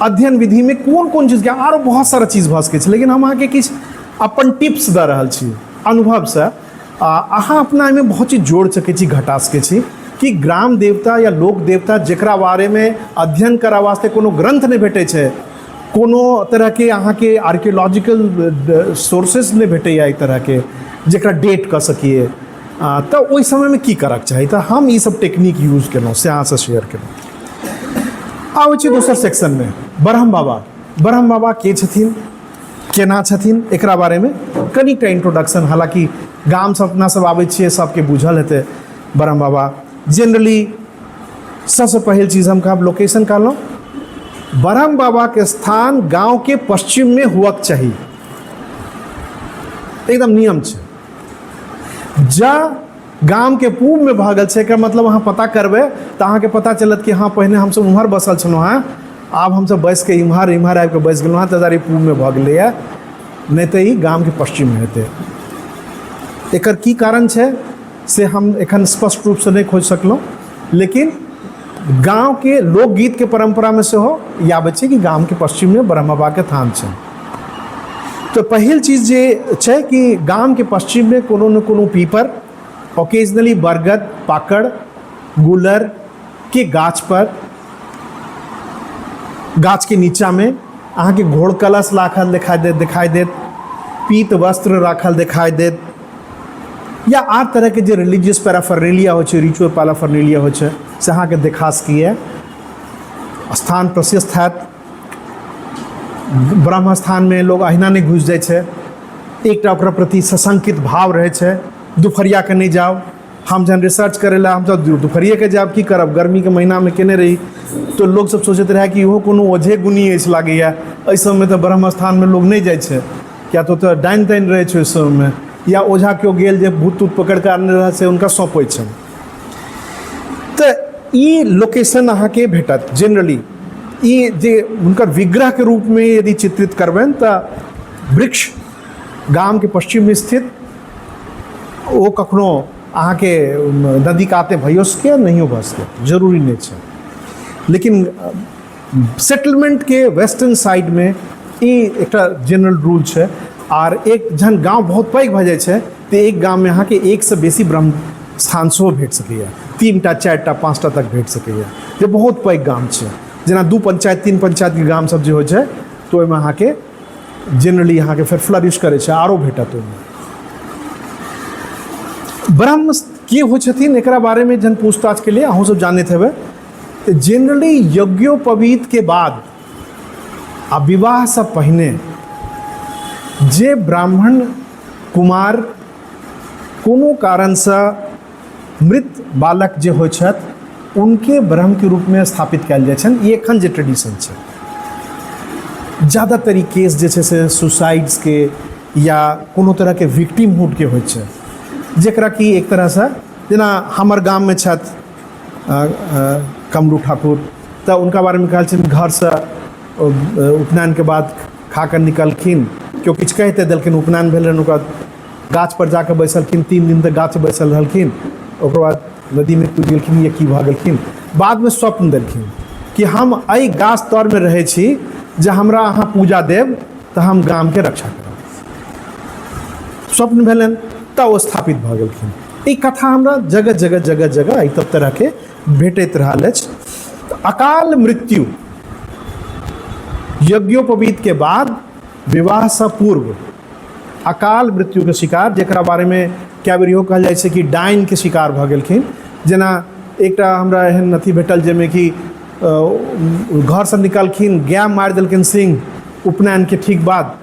Speaker 1: अध्ययन विधि में कोन कोन चीज के आरो बहुत सारा चीज भऽ सकै छै, लेकिन हम अहाँके किछु अपन टिप्स दऽ रहल छी अनुभव से। अहाँ अपना में बहुत चीज जोड़ सकै छी, घटा सकै छी कि ग्राम देवता या लोक देवता जकरा बारे में अध्ययन करा वास्ते कोनो ग्रंथ नहीं भेटै छै, कोनो तरह के अहाँ के आर्कियोलॉजिकल सोर्सेस नहीं भेटैया एक तरह के जकरा डेट कऽ सकिए, तो ओहि समय में की करक चाही। तो हम ई सब टेक्निक यूज केलहुँ से अहाँ से शेयर केलहुँ। आबै छी दोसर सेक्शन में, ब्रह्म बाबा। ब्रह्म बाबा के छथिन, केना छथिन, एकरा बारे में कनिटा इंट्रोडक्शन। हालांकि गाम से अपना सब आबै छियै, सबके बुझल हेतै ब्रह्म बाबा। जनरली सबसे पहल चीज हम कहब लोकेशन कहलहुँ, ब्रह्म बाबा के स्थान गांव के पश्चिम में हुअक चाहिए, एकदम नियम छै। जा गाम के पूर्व में भऽ गेल छै, एकर मतलब अहाँ पता करबै तऽ अहाँके पता चलत कि हाँ पहिने हमसब उम्हर बसल छलहुँ हेँ, आब हमसब बैस के इम्हर आबि कऽ बैस गेलहुँ हेँ, तजारी पूर्व में भऽ गेलैए, नहीं तो ई गाम के पश्चिम में हेतै। एकर की कारण छै से हम एखन स्पष्ट रूप से नहीं खोज सकलहुँ, लेकिन गांव के लोकगीत के परंपरा में से हो याबे छै कि गाम के पश्चिम में ब्रह्म बाबा के थान छै। तो पहिल चीज जे छै कि गाम के पश्चिम में कोनो न कोनो पीपर, ओकेजनली बरगद, पाकड़, गुलर के गाछ पर, गाछ के नीचा में अहाँ के घोड़ कलश राखल दिखाई देत, पीत वस्त्र राखल दिखाई देत, या आर तरह के जो रिलीजियस पैराफर्नेलिया हो, रिचुअल पैराफर्नेलिया हो, से अहाँ के देखा सकिए। स्थान प्रशस्त हैत, ब्रह्म स्थान में लोग अहिना नहीं घुस जाए छै, एकटा ओकरा प्रति सशंकित भाव रहे छै। दुपहरिया के नहीं जाओ, हम जन रिसर्च करे ला हम सब दुपहरिए के जाब, की करब, गर्मी के महीना में केने रही, तो लोग सब सोचते रहे कि इहो कोनो ओझे गुनी अछि लागैया, एहि सबमें तो ब्रह्म स्थान में लोग नहीं जाए छै, क्या तो डाइन ताइन रहे छै ओहि सबमें, या ओझा केओ गेल जे भूत तूत पकड़ के आने रहे से हुनका सौंपै छै। तो ई लोकेशन अहाँ के भेटत जनरली। ई जे हुनकर विग्रह के रूप में यदि चित्रित करबनि तऽ वृक्ष गाम के पश्चिम में स्थित, ओ कखनो अहाँ के नदी काते भइयो सके नहियो भऽ सके, जरूरी नहीं छै। लेकिन सेटलमेंट के वेस्टर्न साइड में ई एकटा जनरल रूल छै। और एक जहन गांव बहुत पैघ भऽ जाइ छै तऽ एक गाम में अहाँ के एक से बेसी ब्रह्म स्थान सेहो भेट सकैए, 3टा 4टा 5टा तक भेट सकैए, जे बहुत पैघ गाम छै। जेना 2 पंचायत 3 पंचायत के गाम सब जे होइ छै तऽ ओहिमे अहाँ के जनरली अहाँ के फेर फ्लरिश करे छै, आरो भेटत ओहिमे। ब्रह्म के होइ छथिन एकरा बारे में जन पूछताछ के लिए अहूँ सब जानैत हेबै। तऽ जनरली यज्ञोपवीत के बाद आ विवाह से पहिने जे ब्राह्मण कुमार कोनो कारण से मृत बालक जे होइ छथि उनके ब्रह्म के रूप में स्थापित कयल जाइ छनि। ई एखन जे ट्रेडिशन छै, ज़्यादातर ई केस जे छै से सुसाइड्स के या कोनो तरह के विक्टिमहुड के होइ छै, जेकरा कि एक तरह से जेना हमर गाम में छथि कमरू ठाकुर, तऽ उनका बारे में कहल छै घर से उपनयन के बाद खा कर निकलखिन, केओ किछु कहिते देलखिन, उपनयन भेल रहनि, ओकर गाछ पर जाकर बैसलखिन, 3 दिन तक गाछ बैसल रहलखिन, ओकर बाद नदी में कूदि गेलखिन या की भऽ गेलखिन। बाद में स्वप्न देलखिन कि हम एहि गाछ तर में रहै छी, जे हमरा अहाँ पूजा देब तऽ हम गाम के रक्षा करब। स्वप्न भेलनि तऽ ओ स्थापित भऽ गेलखिन। ई कथा हमरा जगह जगह जगह जगह एहि सब तरह के भेटैत रहल अछि। अकाल मृत्यु यज्ञोपवीत के बाद विवाह से पूर्व अकाल मृत्यु के शिकार, जेकरा बारे में क्या बेर इहो कहल जाइ छै कि डाइन के शिकार भऽ गेलखिन। जेना एकटा हमरा एहन अथी भेटल जाहिमे कि घर से निकलखिन, गाय मारि देलखिन सिंह उपनयन के ठीक बाद,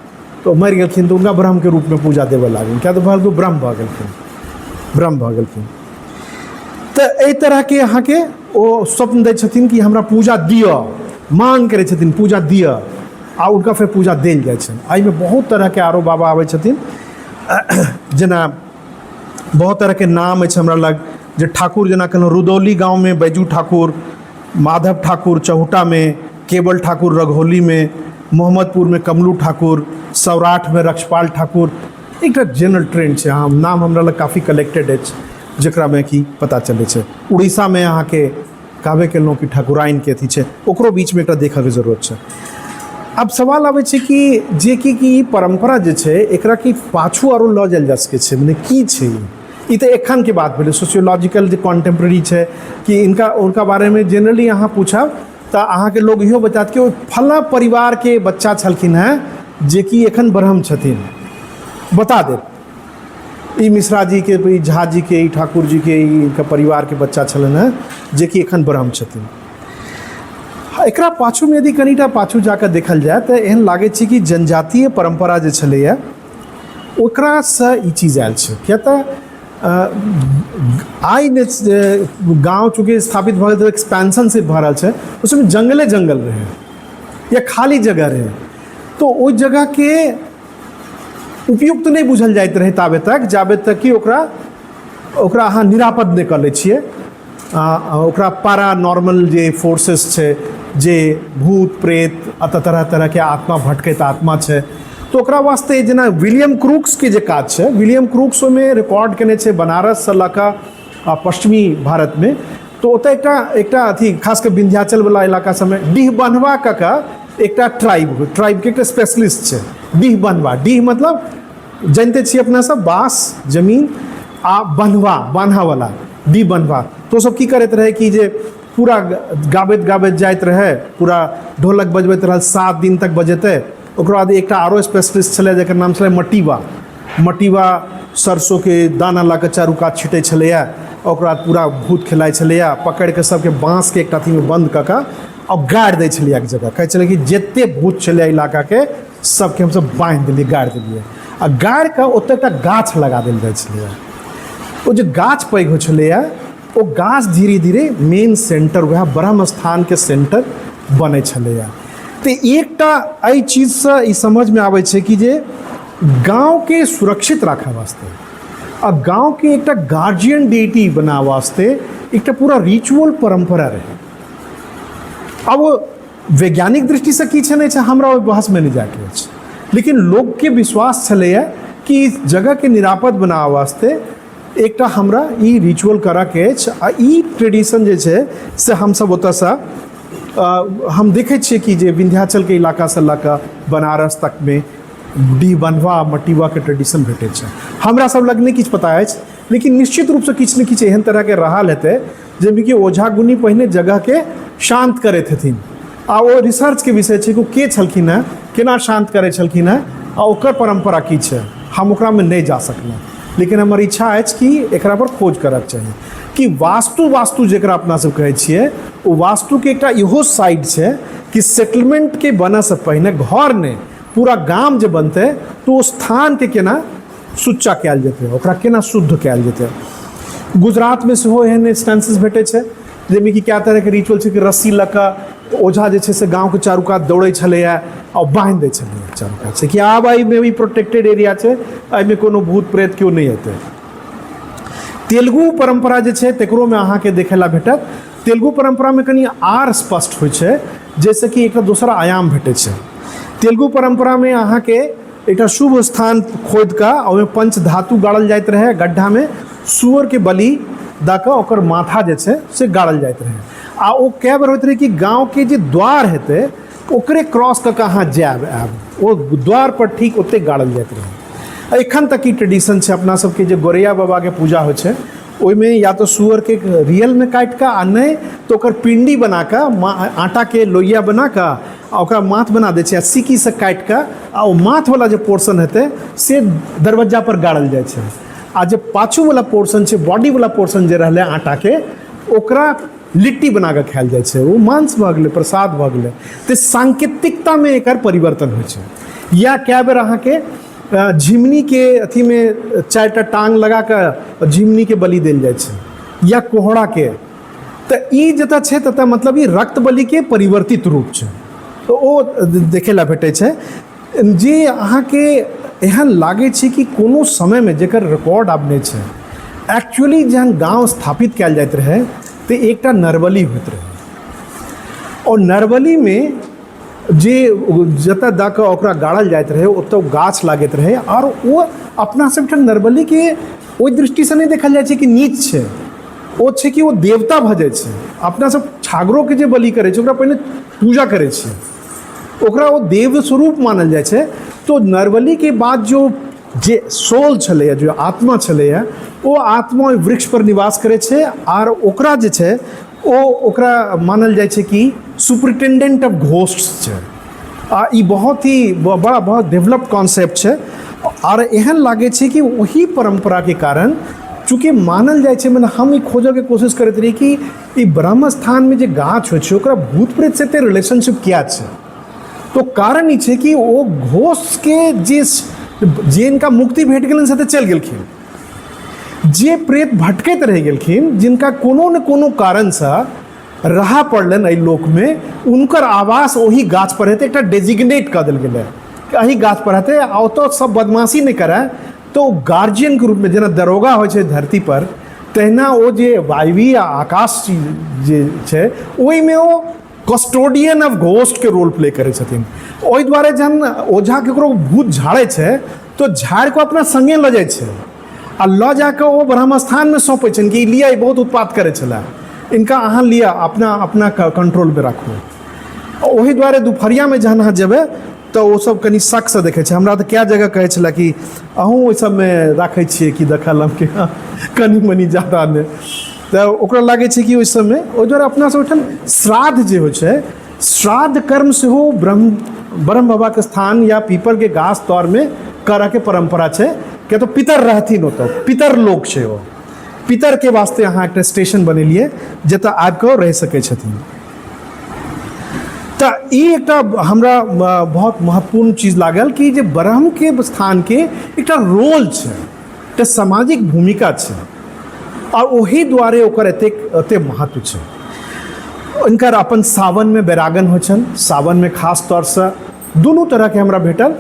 Speaker 1: तो मरि गेलखिन, तो उनका ब्रह्म के रूप में पूजा देवे लागल, क्या तो भल ब्रह्म भऽ गेलखिन, ब्रह्म भऽ गेलखिन। तो एहि तरह के अहाँ के ओ स्वप्न दै छथिन कि हमरा पूजा दिअ, मांग करै छथिन पूजा दिअ, आ उनका फिर पूजा देल जाइ छनि। एहिमे बहुत तरह के आरो बाबा आबै छथिन, जेना बहुत तरह के नाम अछि हमरा लग, जे ठाकुर जेना कहलहुँ रुदौली गाँव में बैजू ठाकुर, माधव ठाकुर चौहुटा में, केवल ठाकुर रघौली में, मोहम्मदपुर में कमलू ठाकुर, सौराठ में रक्षपाल ठाकुर। एक जनरल ट्रेंड है, हाँ नाम हमरा लग काफ़ी कलेक्टेड अछि, जकरा में कि पता चले छै। उड़ीसा में अहाँ के कहबे केलहुँ कि ठाकुराइन के अथी छै, ओकरो बीच में एकटा देखऽ के जरूरत छै। अब सवाल आबै छै कि जे कि ई परंपरा जे छै एकरा कि पाछू आरो लऽ जायल जा सकै छै, मने की छै ई तऽ एखन के बात भेलै। सोशियोलॉजिकल जे कॉन्टेम्प्रेरी छै कि इनका उनका बारे में जनरली अहाँ पूछब तऽ अहाँके लोग इहो बतायत कि ओ फला परिवार के बच्चा छलखिन हैं जे कि एखन ब्रह्म छथिन, बता देत ई मिश्रा जी के, ई झा जी के, ई ठाकुर जी के, इनका परिवार के बच्चा छलन हैं जे कि एखन ब्रह्म छथिन। एकरा पाछू में यदि कनिटा पाछू जाकर देखल जाए तो एहन लागे छै कि जनजातीय परंपरा जे छलैया ओकरासँ ई चीज आयल छै। किया तऽ आइ ने गाँव चूँकि स्थापित भऽ गेल, एक्सपेंशन से भऽ रहल छै, उसमें जंगले जंगल रहे या खाली जगह रहे, तो ओहि जगह के उपयुक्त नहीं बुझल जाइत रहे ताबे तक जाबे तक कि ओकरा अहाँ निरापद नहीं कर लै छियै। ओकरा पैरानॉर्मल जे फोर्सेस छै, जे भूत प्रेत तरह तरह के आत्मा भटकैत आत्मा छै, तो ओकरा वास्ते जेना विलियम क्रूक्स के जे काज छै, विलियम क्रूक्स ओहिमे रिकॉर्ड केने छै बनारस से लऽ कऽ पश्चिमी भारत में। तो ओतऽ एकटा अथी खास कर विंध्याचल वाला इलाका सबमे डीह बन्हवा कऽ एकटा ट्राइब के एकटा स्पेशलिस्ट छै, डीह बन्हवा। डीह मतलब जानते छियै अपना सब बाँस जमीन, आ बन्हवा बान्हा वाला डीह बन्हवा। तो सब की करैत रहे कि जे पूरा गाबैत गाबैत जाइत रहे, पूरा ढोलक बजबैत रहल, 7 दिन तक बजेतै। ओकर बाद एकटा आरो स्पेशलिस्ट छलै जकर नाम छलै मटीवा। मटीवा सरसों के दाना ला कऽ चारू कात छिटै छलैया, ओकर बाद पूरा भूत खेलाइ छलैया, पकड़ि कऽ सबके बाँस के एकटा अथीमे बंद कऽ कऽ और गाड़ि दै छलियै एक जगह। कहै छलै कि जते भूत छलै इलाका के सबके हमसब बांधि देलियै, गाड़ि देलियै, आ गाड़ि कऽ ओतऽ एकटा गाछ लगा देल जाइ छलैया। ओ जे गाछ पैघ होइ छलैया, ओ गाछ धीरे धीरे मेन सेंटर, वएह ब्रह्म स्थान के सेंटर बनै छलैया। तो एकटा एहि चीजसँ ई समझमे आबै छै कि जे गाँव के सुरक्षित राखऽ वास्ते आ गाँव के एकटा गार्जियन डेटी बना वास्ते एकटा पूरा रिचुअल परंपरा रहे। अब वैज्ञानिक दृष्टि से की छै हमरा ओहि बहस में नहीं जाके अछि, लेकिन लोग के विश्वास छलैया कि इस जगह के निरापद बनाबऽ वास्ते एकटा हमरा ई रिचुअल करऽ के अछि। आ ई ट्रेडिशन जे छै से हमसब ओतऽसँ हम देखै छियै कि जे विंध्याचल के इलाका से लऽ कऽ बनारस तक में डीह बन्हवा मटीवा के ट्रेडिशन भेटै छै। हमरा सब लग नहीं किछु पता अछि, लेकिन निश्चित रूप से किछु ने किछु एहन तरह के रहल हेतै जाहिमे कि ओझा गुनी पहिने जगह के शांत करैत हेथिन, आ ओ रिसर्च के विषय छै कि के छलखिन हैं, केना शांत करै छलखिन हैं, आ ओकर परंपरा की छै। हम ओकरा में नहीं जा सकलहुँ, लेकिन हमर इच्छा अछि कि एकरा पर खोज करक चाही कि वास्तु जेकरा अपना सब कहै छियै, ओ वास्तु के एकटा इहो साइड छै कि सेटलमेंट के बनऽ से पहिने घर ने पूरा गाम जे बनतै तो ओ स्थान के केना सुच्चा कयल जेतै, ओकरा केना शुद्ध कयल जेतै। गुजरात में सेहो एहन इंस्टेंसेस भेटै छै जाहिमे कि कए तरह के रिचुअल छै कि रस्सी लऽ कऽ ओझा जे छै से गाँव के चारू कात दौड़ै छलैया और बांधि दै छलैया चारू कात से कि आब एहिमे भी प्रोटेक्टेड एरिया छै, एहिमे कोनो भूत प्रेत केओ नहीं एतै। तेलुगु परंपरा जे छै तकरो में अहाँके देखै ला भेटत। तेलुगु परंपरा में कनि आर स्पष्ट होइ छै, जैसे कि एकटा दोसर आयाम भेटै छै। तेलुगु परंपरा में अहाँके एकटा शुभ स्थान खोदि कऽ ओहिमे पंच धातु गाड़ल जाइत रहे, गड्ढा में सुअर के बलि दऽ कऽ ओकर माथा जे छै से गाड़ल जाइत रहे। आ ओ कए बेर होइत रहे कि गाँव के जे द्वार हेतै ओकरे क्रॉस कऽ कऽ अहाँ जायब आयब, ओ द्वार पर ठीक ओते गाड़ल जाइत रहे। एखन तक ई ट्रेडिशन छै अपना सबके जे गोरैया बाबा के पूजा होइ छै, ओहिमे या तो सुअर के रियल में काटि कऽ आ नहीं तो ओकर पिंडी बना कऽ आटा के लोइया बना कऽ आ ओकरा माथ बना दै छै, आ सीकी से काटि कऽ आ ओ माथ वाला जे पोर्शन हेतै से दरवाजा पर गाड़ल जाइ छै। आ जे पाछू वाला पोर्शन छै, बॉडी वाला पोर्शन जे रहलै आटा के, ओकरा लिट्टी बना कऽ खायल जाइ छै, ओ मांस भऽ गेलै, प्रसाद भऽ गेलै। तऽ सांकेतिकतामे एकर परिवर्तन होइ छै। या कए बेर अहाँके झिमनी के अथी में 4टा टांग लगा कऽ झिमनी के बलि देल जाइ छै, या कोहड़ा के। तऽ ई जतऽ छै ततऽ मतलब ई रक्त बलि के परिवर्तित रूप छै, तऽ ओ देखे ला भेटै छै। जे अहाँके एहन लागै छै कि कोनो समयमे जेकर रिकॉर्ड आब नहि छै, एक्चुअली जहन गांव स्थापित कयल जाइत रहै तऽ एकटा नरबली होइत रहै, और नरबलीमे जे जतऽ दऽ कऽ ओकरा गाड़ल जाइत रहै ओतऽ गाछ लागैत रहै, और ओ अपना सबके नरबलीके ओहि दृष्टिसँ नहि देखल जाइ छै कि नीच छै, ओ छै कि ओ देवता भऽ जाइ छै। अपना सब छागरोके जे बलि करै छै ओकरा पहिने पूजा करै छियै, ओकरा ओ देव स्वरूप मानल जाइ छै। तो नरबलीके बाद जो जे सोल छलैए, जो आत्मा छलैए, ओ आत्मा ओहि वृक्ष पर निवास करै छै, और ओकरा जे छै ओकरा मानल जाइ छै कि सुपरिटेंडेंट ऑफ घोस्ट्स छै। ई बहुत ही बहुत डेवलप्ड कॉन्सेप्ट छै, और एहन लागै छै कि वही परंपराके कारण चूँकि मानल जाइ छै, मतलब हम ई खोजैके कोशिश करैत रही कि ई ब्रह्म स्थानमे जे गाछ होइ छै ओकरा भूत प्रेत से एते रिलेशनशिप क्या छै। तो कारण ई छै कि ओ घोषके जे इनका मुक्ति भेट गेलनि से तऽ चलि गेलखिन, जे प्रेत भटकैत रहि गेलखिन, जिनका कोनो न कोनो कारणसँ रहा पड़लनि एहि लोकमे, उनकर आवास ओही गाछ पर हेतै, एकटा डेजिग्नेट कऽ देल गेलै कि एही गाछ पर हेतै, आ ओतऽ सब बदमाशी नहि करय। तो गार्जियनके रूपमे जेना दरोगा होइ छै धरती पर, तहिना ओ जे वायवी आ आकाश जे छै ओहिमे ओ कस्टोडियन ऑफ घोस्ट के रोल प्ले करै छथिन। ओहि दुआरे जहन ओझा केकरो भूत झाड़ै छै तो झाड़ि कऽ अपना संगे लऽ जाइ छै, आ लऽ जाकऽ ओ ब्रह्मस्थानमे सौंपै छनि कि लिअ, ई बहुत उत्पात करै छलै, इनका अहाँ लिअ, अपना कंट्रोलमे राखू। ओहि दुआरे दुपहरियामे जहन अहाँ जेबै तऽ ओ सब कनि शकसँ देखै छै। हमरा तऽ कए जगह कहै छलै कि अहूँ ओहि सबमे राखै छियै कि देखल हम कि कनि मनि ज्यादा नहि, तऽ ओकरा लागै छै कि ओहि सबमे। ओहि दुआरे अपना सब ओहिठाम श्राद्ध जे होइ छै, श्राद्ध कर्म सेहो ब्रह्म बाबाके स्थान या पीपलके गाछ तरमे करऽके परम्परा छै। किया तऽ पितर रहथिन ओतऽ, पितर लोक छै ओ, पितरके वास्ते अहाँ एकटा स्टेशन बनेलिए जतऽ आबि कऽ रहि सकै छथिन। तऽ ई एकटा हमरा बहुत महत्वपूर्ण चीज लागल कि जे ब्रह्मके स्थानके एकटा रोल छै, एकटा सामाजिक भूमिका छै, और ओही दुआरे ओकर एते महत्व छै। इनकर अपन सावनमे बैरागन होइ छनि, सावनमे खास तौरसँ दुनू तरहके हमरा भेटल।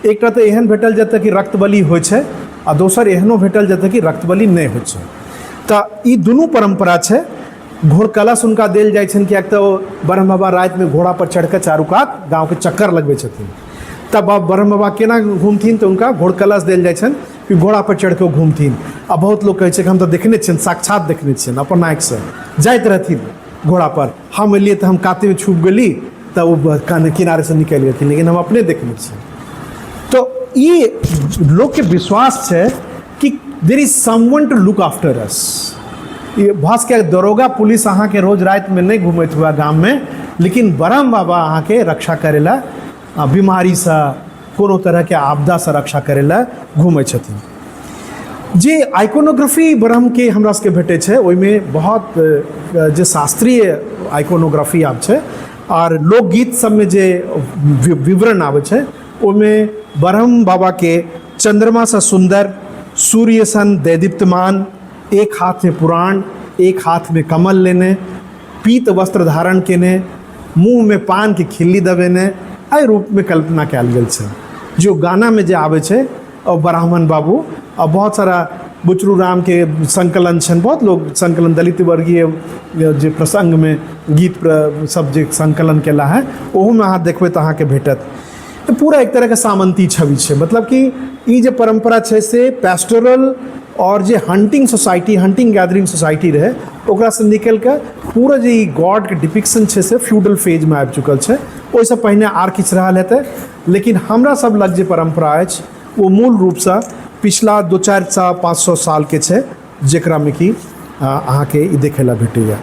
Speaker 1: एकटा तऽ एहन भेटल जतऽ कि रक्तबलि होइ छै, आ दोसर एहनो भेटल जतऽ कि रक्तबलि नहि होइ छै। तऽ ई दुनू परम्परा छै। घोड़ कलश हुनका देल जाइ छनि, किएक तऽ ब्रह्म बाबा रातिमे घोड़ा पर चढ़ि कऽ चारू कात गाँवके चक्कर लगबै छथिन। तब ब्रह्म बाबा केना घूमथिन तऽ हुनका घोड़ कलश देल जाइ छनि कि घोड़ा पर चढ़ि कऽ घूमथिन। आ बहुत लोग कहै छै कि हम तऽ देखने छियनि, साक्षात देखने छियनि, अपन आँखिसँ जाइत रहथिन घोड़ा पर। हम एलियै तऽ हम कातेमे छुप गेली तऽ ओ किनारे से निकलि गेलखिन, लेकिन हम अपने देखने छियै। तो ई लोकके विश्वास छै कि there is someone to look after us. ये भस के दरोगा पुलिस अहाँके रोज रातिमे नहि घुमैत हुए गाममे, लेकिन ब्रह्म बाबा अहाँके रक्षा करै लए, बीमारीसँ कोनो तरहके आपदासँ रक्षा करै लए घुमै छथिन। जे आइकोनोग्राफी ब्रह्मके हमरा सबके भेटै छै, ओहिमे बहुत जे शास्त्रीय आइकोनोग्राफी आब छै, और लोकगीत सबमे जे विवरण आबै छै, ओहिमे ब्रह्म बाबाके चंद्रमा सा सुंदर, सूर्य सन दैदीप्यमान, एक हाथ में पुराण, एक हाथ में कमल लेने, पीत वस्त्र धारण केने, मुँह में पान के खिल्ली दबेने, एहि रूपमे कल्पना कयल गेल छै। जो गानामे जे आबै छै, और ब्राह्मण बाबू और बहुत सारा बुचरू राम के संकलन छनि, बहुत लोग संकलन दलित वर्गीय जे प्रसंगमे गीत सब जे संकलन केला है, ओहोमे अहाँ देखबै तऽ अहाँके भेटत। तो पूरा एक तरह के सामंती छवि छै, मतलब कि ई जे परंपरा छै से पेस्टोरल और जे hunting society, hunting gathering society रहे, ओकरासँ निकलि कऽ पूरा जे ई गॉड के डिपिक्शन छै से फ्यूडल फेजमे आबि चुकल छै। ओहिसँ पहिने आर किछु रहल हेतै, लेकिन हमरा सब लग जे परंपरा अछि वो मूल रूपसँ पिछला 200-400-500 सालके छै, जेकरामे कि अहाँके ई देखै लए भेटैए।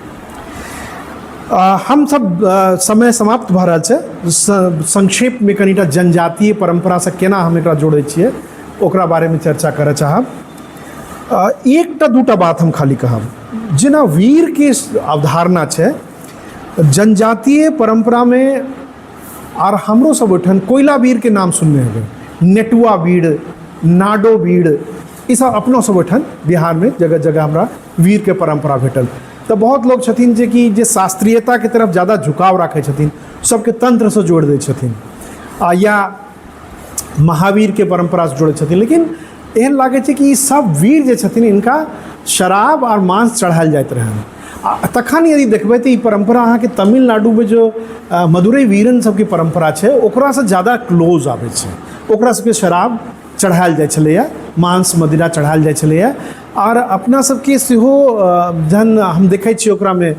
Speaker 1: हम सब समय समाप्त भऽ रहल छै। संक्षेपमे कनिटा जनजातीय परंपरासँ केना हम एकरा जोड़ै छियै ओकरा बारेमे चर्चा करऽ चाहब। एकटा दूटा बात हम खाली कहब। जेना वीर के अवधारणा है जनजातीय परंपरा में, और हमरो सब ओठन कोयला वीर के नाम सुनने हैं, नेटुआ वीर, नाडो वीर, ई सब अपनो सब ओठन बिहार में जगह जगह हमरा वीर के परंपरा भेटल। तो बहुत लोग छथिन जे कि जे शास्त्रीयता के तरफ ज़्यादा झुकाव रखे छथिन, सबके तंत्र से जोड़ दै छथिन, या महावीर के परंपरा से जोड़े छथिन। लेकिन एहन लागे छै कि ई सब वीर जे छथिन इनका शराब और मांस चढ़ायल जाइत रहन। तखन यदि देखबै तो ई परंपरा अहाँ के तमिलनाडु में जो मदुरई वीरन सबके परंपरा छै ओकरा से ज़्यादा क्लोज आबै छै। ओकरा सबके शराब चढ़ायल जाइ छलैया, मांस मदिरा चढ़ायल जाइ छलैया। और अपना सबके सेहो जहन हम देखै छियै ओकरा में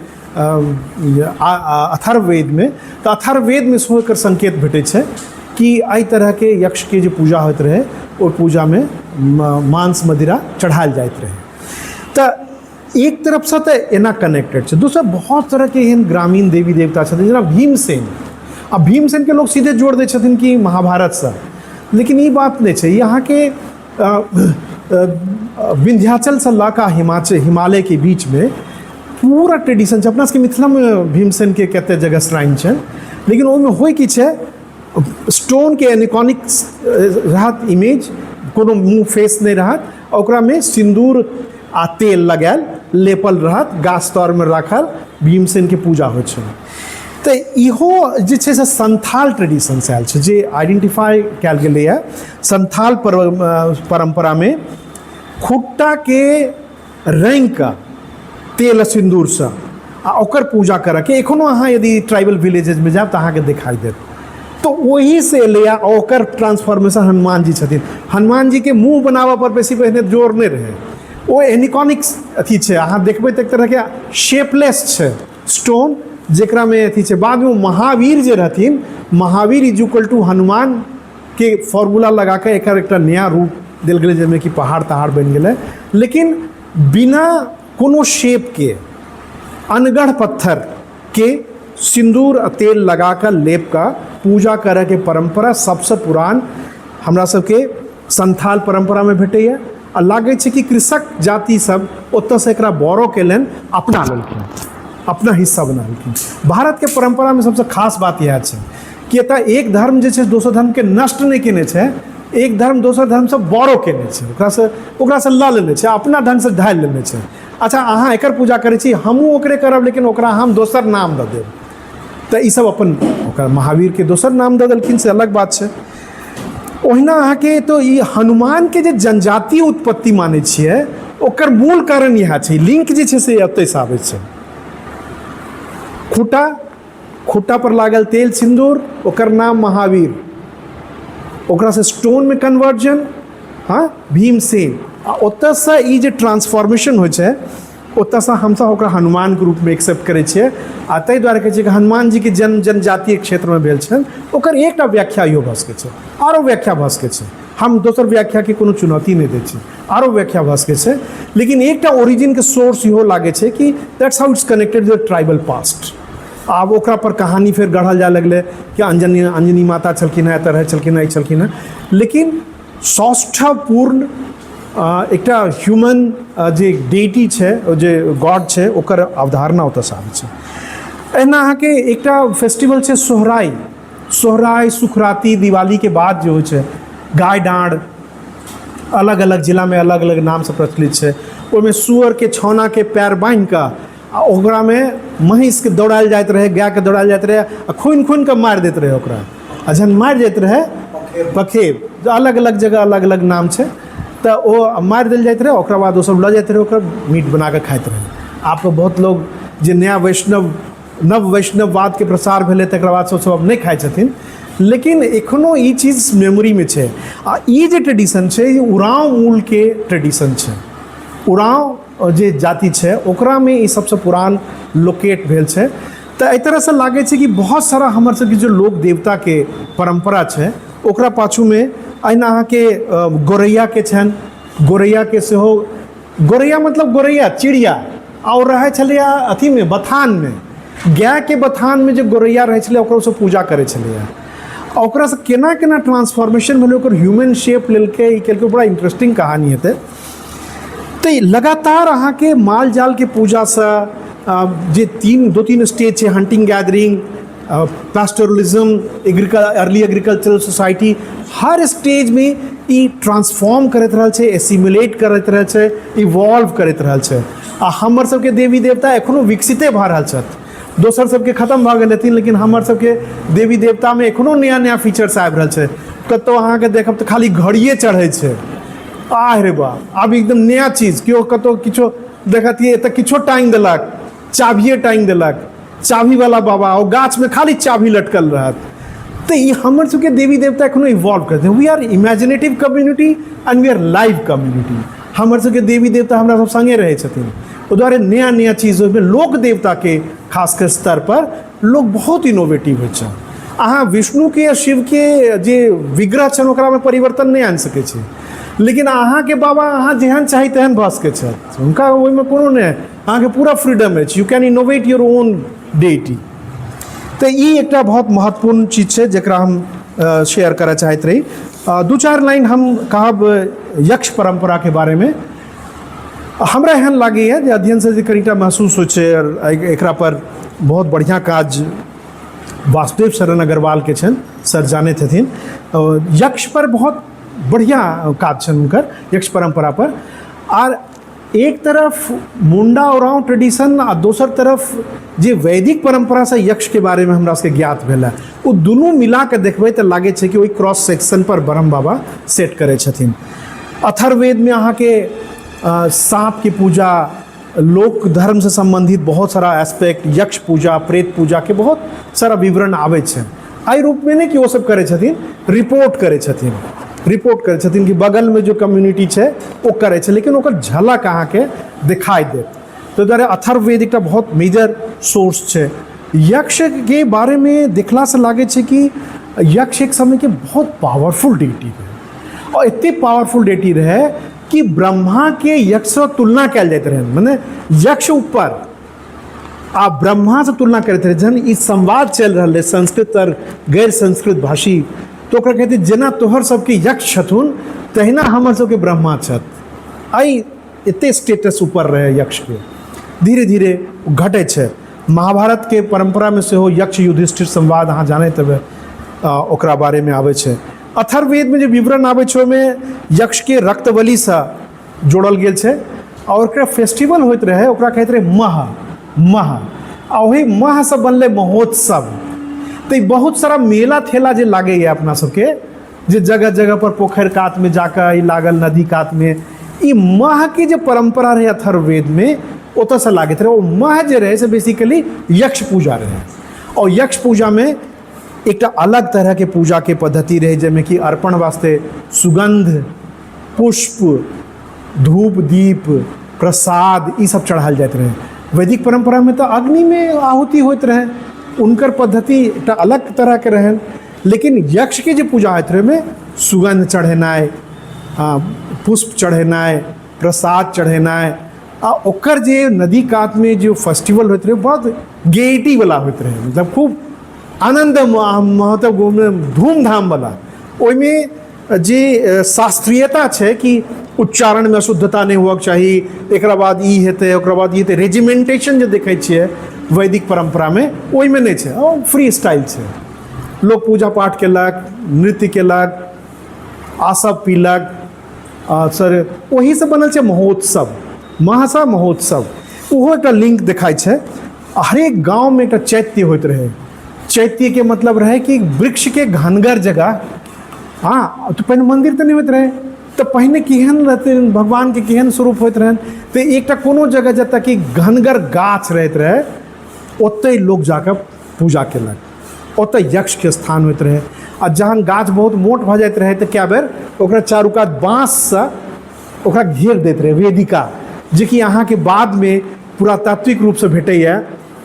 Speaker 1: अथर्ववेद में, तो अथर्ववेद में सेहो एकर संकेत भेटै छै कि एहि तरह के यक्ष के जो पूजा होइत रहे ओ पूजा में मांस मदिरा चढ़ायल जाइत रहे। तो एक तरफ से तो एना कनेक्टेड है, दूसरा बहुत तरह के एहन ग्रामीण देवी देवता छथिन जेना भीमसेन। अब भीमसेन के लोग सीधे जोड़ दै छथिन कि महाभारत से, लेकिन ये बात नहीं है। यहाँ के विंध्याचल से लाका हिमालय के बीच में पूरा ट्रेडिशन है। अपना सबके मिथिला में भीमसेन के कते जगह श्राइन है, लेकिन ओहिमे होइ कि छै स्टोन के एनिकॉनिक रहत इमेज, कोनो मुँह फेस नहीं रहत, ओकरा में सिंदूर आ तेल लगायल लेपल रहत, गाछ तर में राखल, भीमसेन के पूजा होइ छै। तो इहो जे छै से संथाल ट्रेडिशन से आयल छै, जे आइडेंटिफाई कयल गेलैए संथाल परंपरा में खुट्टा के रंग का तेल सिंदूर से आ ओकर पूजा करऽ के एखनो अहाँ यदि ट्राइबल विलेजेस में जायब तो अहाँके दिखाई देत। तो वही से एलैया ओकर ट्रांसफॉर्मेशन हनुमान जी छथिन। हनुमान जी के मुँह बनाबऽ पर बेसी पहिने जोर नहीं रहे, वो एनिकॉनिक्स अथी छै, अहाँ देखबै तऽ एक तरह के शेपलेस छै स्टोन जेकरा में अथी छै। बाद में महावीर जे रहथिन, Mahavir is equal to Hanuman के फॉर्मूला लगा के एकर एकटा नया रूप देल गेलै जाहिमे कि पहाड़ तहाड़ बनि गेलै, लेकिन बिना कोनो शेप के अनगढ़ पत्थर के सिंदूर आ तेल लगा कर लेप का पूजा करे के परंपरा सबसे पुरान हमरा सबके संथाल परंपरा में भेटैया। आ लागे छै कि कृषक जाति सब ओतऽ से एकरा बोरो केलनि, अपना लेलखिन, अपना हिस्सा बना लेलखिन। भारत के परंपरा में सबसे खास बात यह है कि एतऽ एक धर्म जे छै दोसर धर्म के नष्ट नहीं केने छै, एक धर्म दोसर धर्म से बोरो केने छै, ओकरा से लऽ लेने छै, अपना ढंग से ढालि लेने छै। अच्छा अहाँ एकर पूजा करै छी, हमहूँ ओकरे करब, लेकिन ओकरा हम दोसर नाम दऽ देब। तो ई सब अपन ओकर महावीर के दोसर नाम दऽ देलखिन से अलग बात छै। ओहिना अहाँके तो ई हनुमान के जे जनजातीय उत्पत्ति मानै छियै ओकर मूल कारण इएह छै, लिंक जे छै से एतय से आबै छै। खुट्टा पर लागल तेल सिंदूर, ओकर नाम महावीर, ओकरा से स्टोन में कन्वर्जन, हाँ भीमसेन। आ ओतऽ से ई जे ट्रांसफॉर्मेशन होइ छै ओतऽ से हमसब ओकरा हनुमान के रूप में एक्सेप्ट करै छियै। आ ताहि दुआरे कहै छियै कि हनुमान जी के जन्म जनजातीय क्षेत्र में भेल छनि। ओकर एकटा व्याख्या इहो भऽ सकै छै, आरो व्याख्या भऽ सकै छै, हम दोसर व्याख्या के कोनो चुनौती नहीं दै छी, आरो व्याख्या भऽ सकै छै। लेकिन एकटा ओरिजिन के सोर्स इहो लागे छै कि that's how it's connected with tribal past. आब ओकरा पर कहानी फिर गढ़ल जाए लगलै कि अंजनी माता छलखिन हेँ, एतऽ रहै छलखिन हेँ, ई छलखिन हेँ। लेकिन सौष्ठवपूर्ण एकटा ह्यूमन जे डेटी छै, जे गॉड छै, ओकर अवधारणा ओतऽसँ आबै छै। एना अहाँके एकटा फेस्टिवल छै सोहराइ, सुखराती, दिवाली के बाद जे होइ छै गाय डाँड़, अलग अलग जिला में अलग अलग नाम से प्रचलित छै। ओहिमे सुअर के छौना के पैर बान्हि कऽ आ ओकरा में महींस के दौड़ायल जाइत रहे, गाय के दौड़ायल जाइत रहे, आ खून कऽ मारि दैत रहे ओकरा। आ जहन मारि जाइत रहे पखेब, अलग अलग जगह अलग अलग नाम छै, तो वो मारि देल जाइत रहे, ओकरा बाद वो सब लऽ जाइत रहे, ओकर मीट बना कऽ खाइत रहे। आब तो बहुत लोग जे नया नव वैष्णववाद के प्रसार भेलै तकर बाद सब अब नहीं खाइ छथिन, लेकिन एखनो ई चीज मेमोरी में छै। आ ई जे ट्रेडिशन छै ई उरांव मूल के ट्रेडिशन छै। उरांव जे जाति छै ओकरा में ई सबसे पुरान लोकेट भेल छै। तो एहि तरह से लागे छै कि बहुत सारा हमर सबके जो लोक देवता के परंपरा छै ओकरा पाछू में अहिना अहाँके गोरैया के छनि, गोरैया के सेहो, गोरैया मतलब गोरैया चिड़िया, और रहै छलैया अथी में बथान में, गाय के बथान में जो गोरैया रहै छलै ओकरोसँ पूजा करै छलैया। आ ओकरासँ केना केना ट्रांसफॉर्मेशन भेलै, ओकर ह्यूमन शेप लेलकै, ई केलकै, बड़ा इंटरेस्टिंग कहानी हेतै। तो लगातार अहाँ के माल जाल के पूजा से जे दो तीन स्टेज है, hunting gathering, pastoralism, early agricultural society, हर स्टेज में ई ट्रांसफॉर्म करते रहल छै, एसिमुलेट करते रहल छै, इवॉल्व करते रहल छै। आ हमर सबके देवी देवता एखनो विकसिते भऽ रहल छथि। दोसर सबके खत्म भऽ गेल हथिन, लेकिन हमर सबके देवी देवता में एखनो नया नया फीचर्स आबि रहल छै। कतौ अहाँके देखब तऽ खाली घड़िए चढ़ै छै, आह रे बा, आब एकदम नया चीज, केओ कतौ किछो देखतियै तऽ किछो टांगि देलक, चाभिए टांगि देलक, चाभी वाला बाबा, और गाछ में खाली चाभी लटकल रहत। तो ये हमर सबके देवी देवता एखनो इवॉल्व करते हैं। We are imaginative community and we are live community. हमर सबके देवी देवता हमरा सब संगे रहे छथिन, ओ दुआरे नया नया चीज में लोक देवता के खासकर स्तर पर लोग बहुत इनोवेटिव होइ छै। अहाँ विष्णु के या शिव के जे विग्रह छन ओकरा में परिवर्तन नहीं आनि सकै छै, लेकिन अहाँ के बाबा अहाँ जेहन चाही तेहन भऽ सकै छथि, हुनका ओहिमे कोनो नहीं, अहाँ के पूरा फ्रीडम है, you can innovate your own deity. तो ये एक बहुत महत्वपूर्ण चीज है जरा हम शेयर करना चाहते रही। दू चार लाइन हम कहब यक्ष परंपरा के बारे में। हमरा एहन लगे जे अध्ययन से कनीटा महसूस हो, एकरा पर बहुत बढ़िया काज वासुदेव शरण अग्रवाल के छन, सर जाने थे। यक्ष पर बहुत बढ़िया काज छन उनकर, यक्ष परंपरा पर। और एक तरफ मुंडा उरांव ट्रेडिशन आ दोसर तरफ जे वैदिक परंपरा से यक्ष के बारे में हमरा सबके ज्ञात भेल, वो दुनू मिला के देखबै तऽ लागे छै कि ओहि क्रॉस सेक्शन पर ब्रह्म बाबा सेट करे छथिन। अथर्ववेद में अहाँ के सांप की पूजा, लोक धर्म से संबंधित बहुत सारा एस्पेक्ट, यक्ष पूजा, प्रेत पूजा के बहुत सारा विवरण आवे छै। एहि रूप में नहीं कि वो सब करे छथिन, रिपोर्ट करे छथिन कि बगल में जो कम्युनिटी है वो करे छे, लेकिन ओकर झलक अहाँ के दिखाई दे। तो द्वारे अथर्ववेद एक बहुत मेजर सोर्स है। यक्ष के बारे में देखला से लागे छे कि यक्ष एक समय के बहुत पावरफुल डेटी रहे, और इतने पावरफुल डेटी रहे कि ब्रह्मा के यक्ष से तुलना कल जाते रहे। मैंने यक्ष ऊपर आप ब्रह्मा से तुलना करते रहे। जन इस संवाद चल रहा है संस्कृत और गैर संस्कृत भाषी, तो ओकरा कहते जेना तोहर सबके यक्ष छथुन तहिना हमर सबके ब्रह्मा छथ। आई एते स्टेटस ऊपर रहे यक्ष के, धीरे धीरे घटे छे। महाभारत के परंपरा में से हो यक्ष युधिष्ठिर संवाद अहाँ जाने तब ओकरा बारे में आवे छे। अथर्ववेद में जो विवरण आवे छे में यक्ष के रक्तबलि से जोड़ल गेल छे, और ओकरा फेस्टिवल होइत रहे, ओकरा कहते रहे मह, आ वही मह से बनले महोत्सव। तो बहुत सारा मेला ठेला जे लागे है अपना सबके, जे जगह जगह पर पोखर कात में जाकर लागल, नदी कात में, ई मह की जो परंपरा रहे अथर्ववेद में ओत से लागत रहे। वो मह जे रहे से बेसिकली यक्ष पूजा रहे, और यक्ष पूजा में एक अलग तरह के पूजा के पद्धति रहे, जैमें कि अर्पण वास्ते सुगंध, पुष्प, धूप, दीप, प्रसाद ई सब चढ़ाल जाते रहे। वैदिक परंपरा में तो अग्नि में आहुति होते रहे, उनकर पद्धति एक अलग तरह के रहे। लेकिन यक्ष के जो पूजा होते रहे में सुगंध चढ़ेनाय, पुष्प चढ़ेनाय, प्रसाद चढ़ेनाय, आ ओकर जे नदी कात में जो फेस्टिवल होते रहे बहुत गेटी वाला होते रहे, मतलब खूब आनंद मतलब धूमधाम वाला। ओइमें जे शास्त्रीयता है कि उच्चारण में अशुद्धता नहीं हुआ चाहिए, एक बाद ई हेतै, ओकरा बाद ई हेतै, रेजिमेंटेशन जो देखे छियै वैदिक परंपरा में ओइमें नहीं है, और फ्री स्टाइल है। लोग पूजा पाठ केलक, नृत्य केलक, आसब पीलक, सर वही से बनल है महोत्सव, महासा महोत्सव। ओहो एक लिंक दिखाई है। हरेक गांव में एक चैत्य होते रहे। चैत्य के मतलब रहे कि वृक्ष के घनगर जगह, हाँ तो पहले मंदिर तो नहीं होते रहे, तो पहले केहन रहते भगवान के केहन स्वरूप होते रहे, तो एक कोनो जगह जतऽ कि घनगर गाछ रहते रहे ओतै लोग जाकर पूजा केलक, ओतऽ यक्ष के स्थान होते रहे। आ जहन गाछ बहुत मोट भ जाते रहे तो क्या बेर ओकरा चारू कात बाँस से ओकरा घेर देते रहे, वेदिका, जे कि अहाँ के बाद में पुरातात्विक रूप से भेटैया,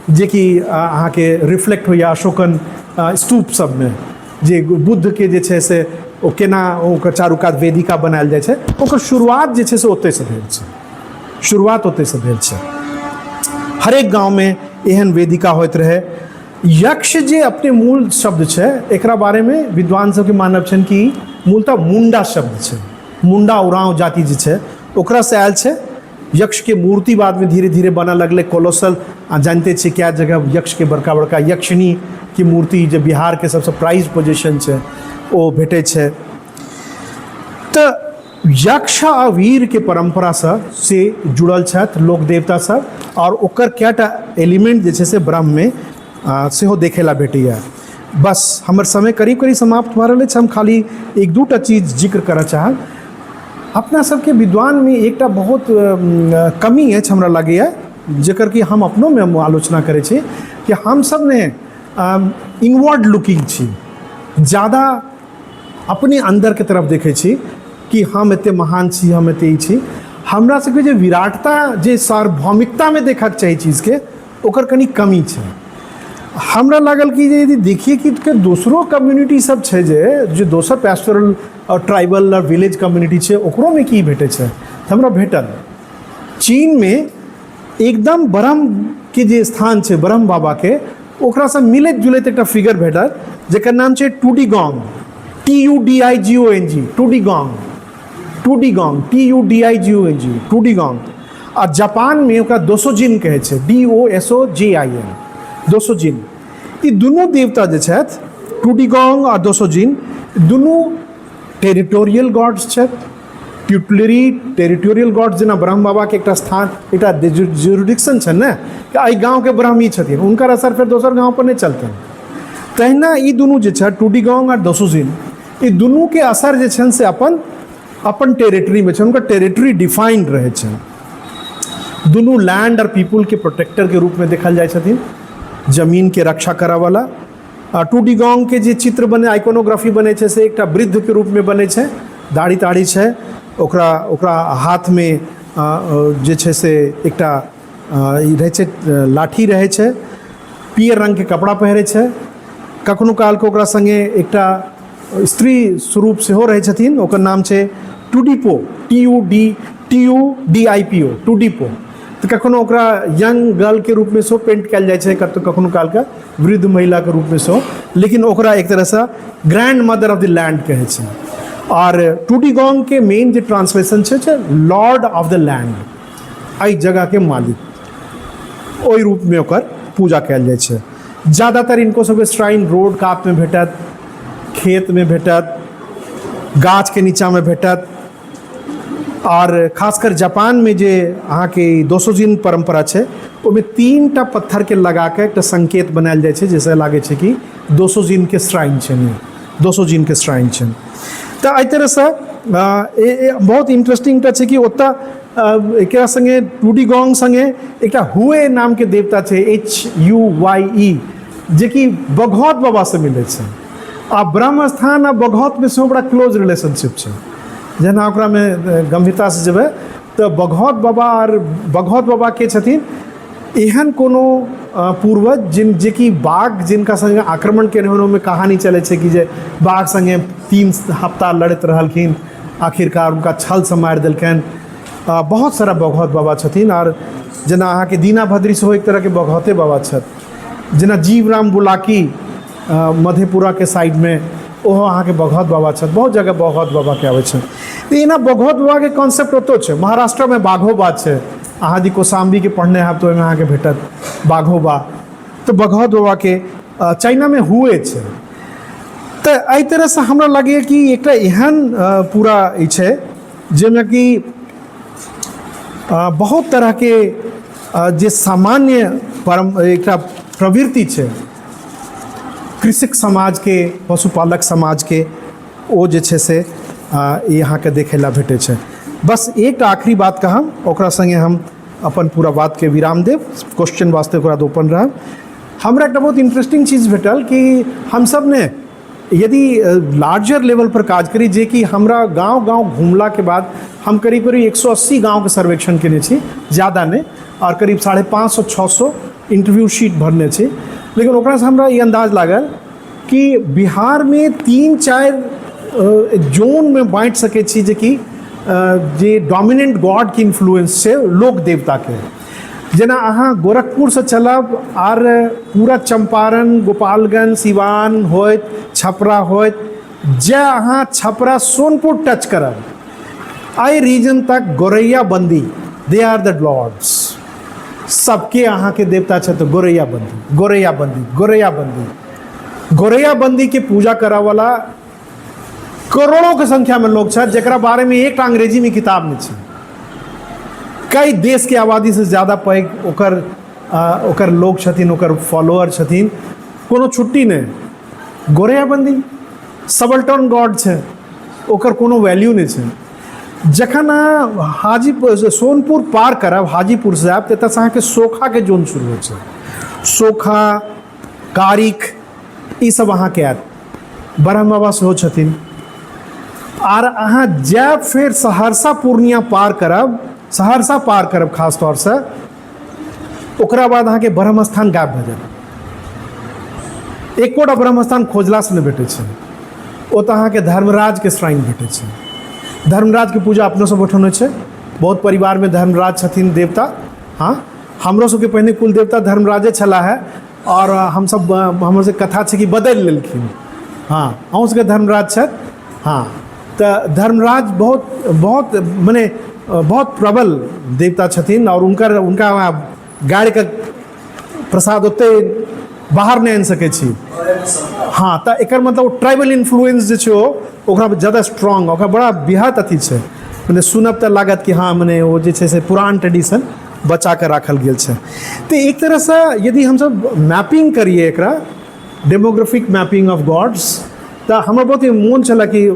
Speaker 1: जे कि अहाँ के रिफ्लेक्ट होइया अशोकन स्तूप सब में, जे बुद्ध के जे छै से ओ केना ओकर चारू कात वेदिका बनायल जाइ छै, ओकर शुरुआत जे छै से ओतै से भेल छै, शुरुआत ओतै से भेल छै। हरेक गांव में एहन वेदिका होइत रहे। यक्ष जे अपने मूल शब्द छै, एकरा बारे में विद्वान सबके मानब छनि कि मूलतः मुंडा शब्द छै, मुंडा उरांव जाति जे छै ओकरा से आयल छै। यक्ष के मूर्ति बाद में धीरे धीरे बना लगले कोलोसल। जानते छे क्या जगह यक्ष के बड़का बड़का यक्षिणी की मूर्ति जो बिहार के सबसे प्राइज पोजीशन है वो भेटे छे। तो यक्ष आ वीर के परंपरा से जुड़ल छथि लोक देवता सब, और ओकर कएटा एलिमेंट जे छे से ब्रह्म में सेहो देखेला भेटैया। बस हमर समय करीब करीब समाप्त भ रहल छै। हम खाली एक दूटा चीज जिक्र करऽ चाहब। अपना सबके विद्वान में एकटा बहुत कमी अछि हमरा लागैया, जकर कि हम अपनों में हम आलोचना करै छी कि हम सब ने इनवर्ड लुकिंग छी, ज़्यादा अपने अंदर के तरफ देखै छी कि हम एते महान छी, हम एते ई छी। हमरा सबके जे विराटता, जे सार्वभौमिकता में देखक चाही चीज़ के, ओकर कनी कमी छै। हमरा लागल कि जे यदि देखिए कि दोसरो कम्युनिटी सब छै जे दोसर पैस्टोरल और ट्राइबल और विलेज कम्युनिटी छै, ओकरो में की भेटै छै। हमरा भेटल चीन में एकदम ब्रह्म के जे स्थान छै ब्रह्म बाबा के, ओकरा से मिलैत जुलैत एकटा फिगर भेटल जेकर नाम छै टूडीगोंग, TUDIGONG, टूडीगोंग, टूडीगोंग, TUDIGONG, टूडीगोंग। आ जापान में ओकरा दोसोजिन कहै छै, DOSOJIN, दोसोजिन। ई दुनू देवता जे छथि टूडीगोंग आ दोसोजिन, दुनू टेरिटोरियल गॉड्स छथि। ट्यूटलरी टेरिटोरियल गॉड्स, जेना ब्रह्म बाबा के एकटा स्थान, एकटा जुरिडिक्शन छै ने कि एहि गाँव के ब्रह्मी छथिन, हुनकर असर फेर दोसर गाँव पर नहीं चलतनि। तहिना ई दुनू जे छै टूडीगोंग आ दोसोजिन, ई दुनू के असर जे छनि से अपन टेरिटरी में छै, हुनकर टेरिटरी डिफाइंड रहै छै। दुनू लैंड और पीपुल के प्रोटेक्टर के रूप में देखल जाइ छथिन, जमीन के रक्षा करऽ वाला। टूडीगोंग के जे चित्र बने, आइकोनोग्राफी बने छै से एकटा वृद्ध के रूप में बने छै, दाढ़ी ताड़ी छै, ओकरा हाथ में जे छै से एकटा ई रहै छै, लाठी रहै छै, पियर रंग के कपड़ा पहिरे छै। कखनो काल के ओकरा संगे एकटा स्त्री स्वरूप सेहो रहै छथिन, ओकर नाम छै टूडीपो, TUDIPO, टूडीपो। तो कखनो ओकरा यंग गर्ल के रूप में सो पेंट कयल जाइ छै, कखनो काल के वृद्ध महिला के रूप में सो, लेकिन ओकरा एक तरह से grand mother of the land कहै छै। और टूडीगोंग के मेन जो ट्रांसलेशन छै लॉर्ड ऑफ द लैंड, एहि जगह के मालिक, ओहि रूप में ओकर पूजा कयल जाइ छै। ज़्यादातर इनको सबके श्राइन रोड कात में भेटत, खेत में भेटत, गाछ के नीचा में भेटत। और खासकर जापान में जे अहाँ के दोसोजिन परंपरा छै, ओहिमे 3टा पत्थर के लगा के एकटा संकेत बनायल जाइ छै, जैसे लागे छै कि दोसोजिन के श्राइन छै, दोसोजिन के श्राइन छै। तो एहि तरह से बहुत इंटरेस्टिंग टा छै कि ओतऽ एकरा संगे टूडीगोंग संगे एकटा हुए नाम के देवता छै, HUYE, जे कि बघौत बाबा से मिलै छै। आ ब्रह्म स्थान आ बघौत में सेहो बड़ा क्लोज रिलेशनशिप छै। जेना ओकरा में गंभीरता से जेबै तो बघौत बाबा और बघौत बाबा के छथिन एहन कोनो पूर्वज जे कि बाघ जिनका संगे आक्रमण केने में कहानी चले छै कि जे बाघ संगे 3 हफ्ता लड़त रहलखिन, आखिरकार उनका छल से मारि देलखिन। बहुत सारा बघौत बाबा छथिन। और जेना अहाँ के दीना भद्री सेहो एक तरह के बघौते बाबा छथि। जेना जीवराम बुलाकी मधेपुरा के साइड में, ओहो अहाँ के बघौत बाबा छथि। बहुत जगह बघौत बाबा के आबै छै। तो एना बघौत बाबा के कॉन्सेप्ट ओतो छै। महाराष्ट्र में बाघोबा छै, अहाँ यदि कौशाम्बी के पढ़ने हैब तो ओहिमे अहाँ के भेटत बाघोबा। तो बघौत बाबा के चाइना में हुए छै। तो एहि तरह से हमरा लगैए कि एकटा एहन पूरा ई छै जाहिमे कि बहुत तरह के जे सामान्य एकटा प्रवृत्ति छै कृषक समाज के, पशुपालक समाज के, ओ जे छै से यहाँ के देखे ला भेटे छै। बस एक आखिरी बात कहम, ओकरा संगे हम अपन पूरा बात के विराम देव। क्वेश्चन वास्ते ओकरा ओपन रहब। हमरा एक बहुत इंटरेस्टिंग चीज़ भेटल कि हम सब ने यदि लार्जर लेवल पर काज करी, जे कि हमरा गांव घूमला के बाद हम करीब 180 गांव के सर्वेक्षण केने छी, ज़्यादा ने, और करीब 550-600 इंटरव्यू शीट भरने छी। लेकिन ओकरा से हमरा ये अंदाज लागल कि बिहार में 3-4 जोन में बाँटि सकै छी जे कि जे डोमिनेंट गॉड के इन्फ्लुएंस छै लोक देवता के। जेना अहाँ गोरखपुर से चलब और पूरा चंपारण, गोपालगंज, सिवान होइत, छपरा होइत, जे अहाँ छपरा सोनपुर टच करब, एहि रीजन तक गोरैया बंदी दे आर द लॉर्ड्स। सबके अहाँ के देवता छे तो गोरैया बंदी, गोरैया बंदी, गोरैया बंदी, गोरैया बंदी के पूजा करा वाला करोड़ों के संख्या में लोग छे, जेकरा बारे में एक अंग्रेजी में किताब नहीं छे। कई देश के आबादी से ज़्यादा पैघ ओकर लोग छथिन, ओकर फॉलोअर छथिन, कोनो छुट्टी नहीं। गोरैया बंदी सबल्टन गॉड छे, ओकर कोनो वैल्यू नहीं छे। जखन हाजीपुर सोनपुर पार करब, हाजीपुर से आब ततऽ अहाँके सोखा के जोन शुरू होइ छै। सोखा, कारिक, ई सब अहाँके आयत। ब्रह्म बाबा सेहो छथिन। आर अहाँ जायब फेर सहरसा पूर्णिया पार करब, सहरसा पार करब खास तौर से, ओकरा बाद अहाँके ब्रह्मस्थान गायब भऽ जायत। एकोटा ब्रह्मस्थान खोजला से नहीं भेटै छै। ओतऽ अहाँके धर्मराज के श्राइन भेटै छै। धर्मराज के पूजा अपनो सब ओठन होइ छै। बहुत परिवार में धर्मराज छथिन देवता। हाँ, हमरो सबके पहिने कुल देवता धर्मराजे छला है, और हम सब हमर से कथा छै कि बदलि लेलखिन। हाँ, अहूँ सबके धर्मराज छथि। हाँ, तो धर्मराज बहुत मने बहुत प्रबल देवता छथिन, और उनका गाड़ी का प्रसाद ओते बाहर नहीं आनि सकै छी। हाँ, तो एकर मतलब ट्राइबल इन्फ्लुएंस जे छै ओकरा ज़्यादा स्ट्रॉन्ग, ओकरा बड़ा बिहात अथी छै। मने सुनब तऽ लागत कि हाँ मने वो जे छै से पुरान ट्रेडिशन बचा के राखल गेल छै। तो एक तरह से यदि हम सब मैपिंग करिए एकरा, डेमोग्राफिक मैपिंग ऑफ गॉड्स, तो हमरा बहुत मोन छला कि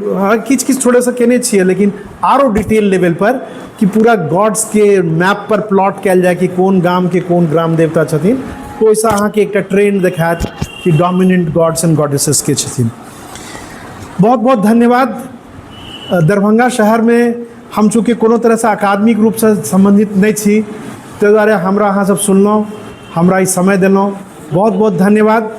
Speaker 1: किछु थोड़े सा केने छियै, लेकिन आरो डिटेल लेवल पर कि पूरा गॉड्स के मैप पर प्लॉट कयल जाए कि कोन गाम के कोन ग्राम देवता छथिन। तो ओहिसँ अहाँके एकटा ट्रेंड देखायत कि डोमिनेंट गॉड्स एंड गॉडेसेस के छथिन। बहुत बहुत धन्यवाद। दरभंगा शहर में हम चूँकि कोनो तरह से अकादमिक रूप से संबंधित नहीं छी, ताहि दुआरे हमरा अहाँ सब सुनलहुँ, हमरा ई समय देलहुँ। बहुत बहुत धन्यवाद।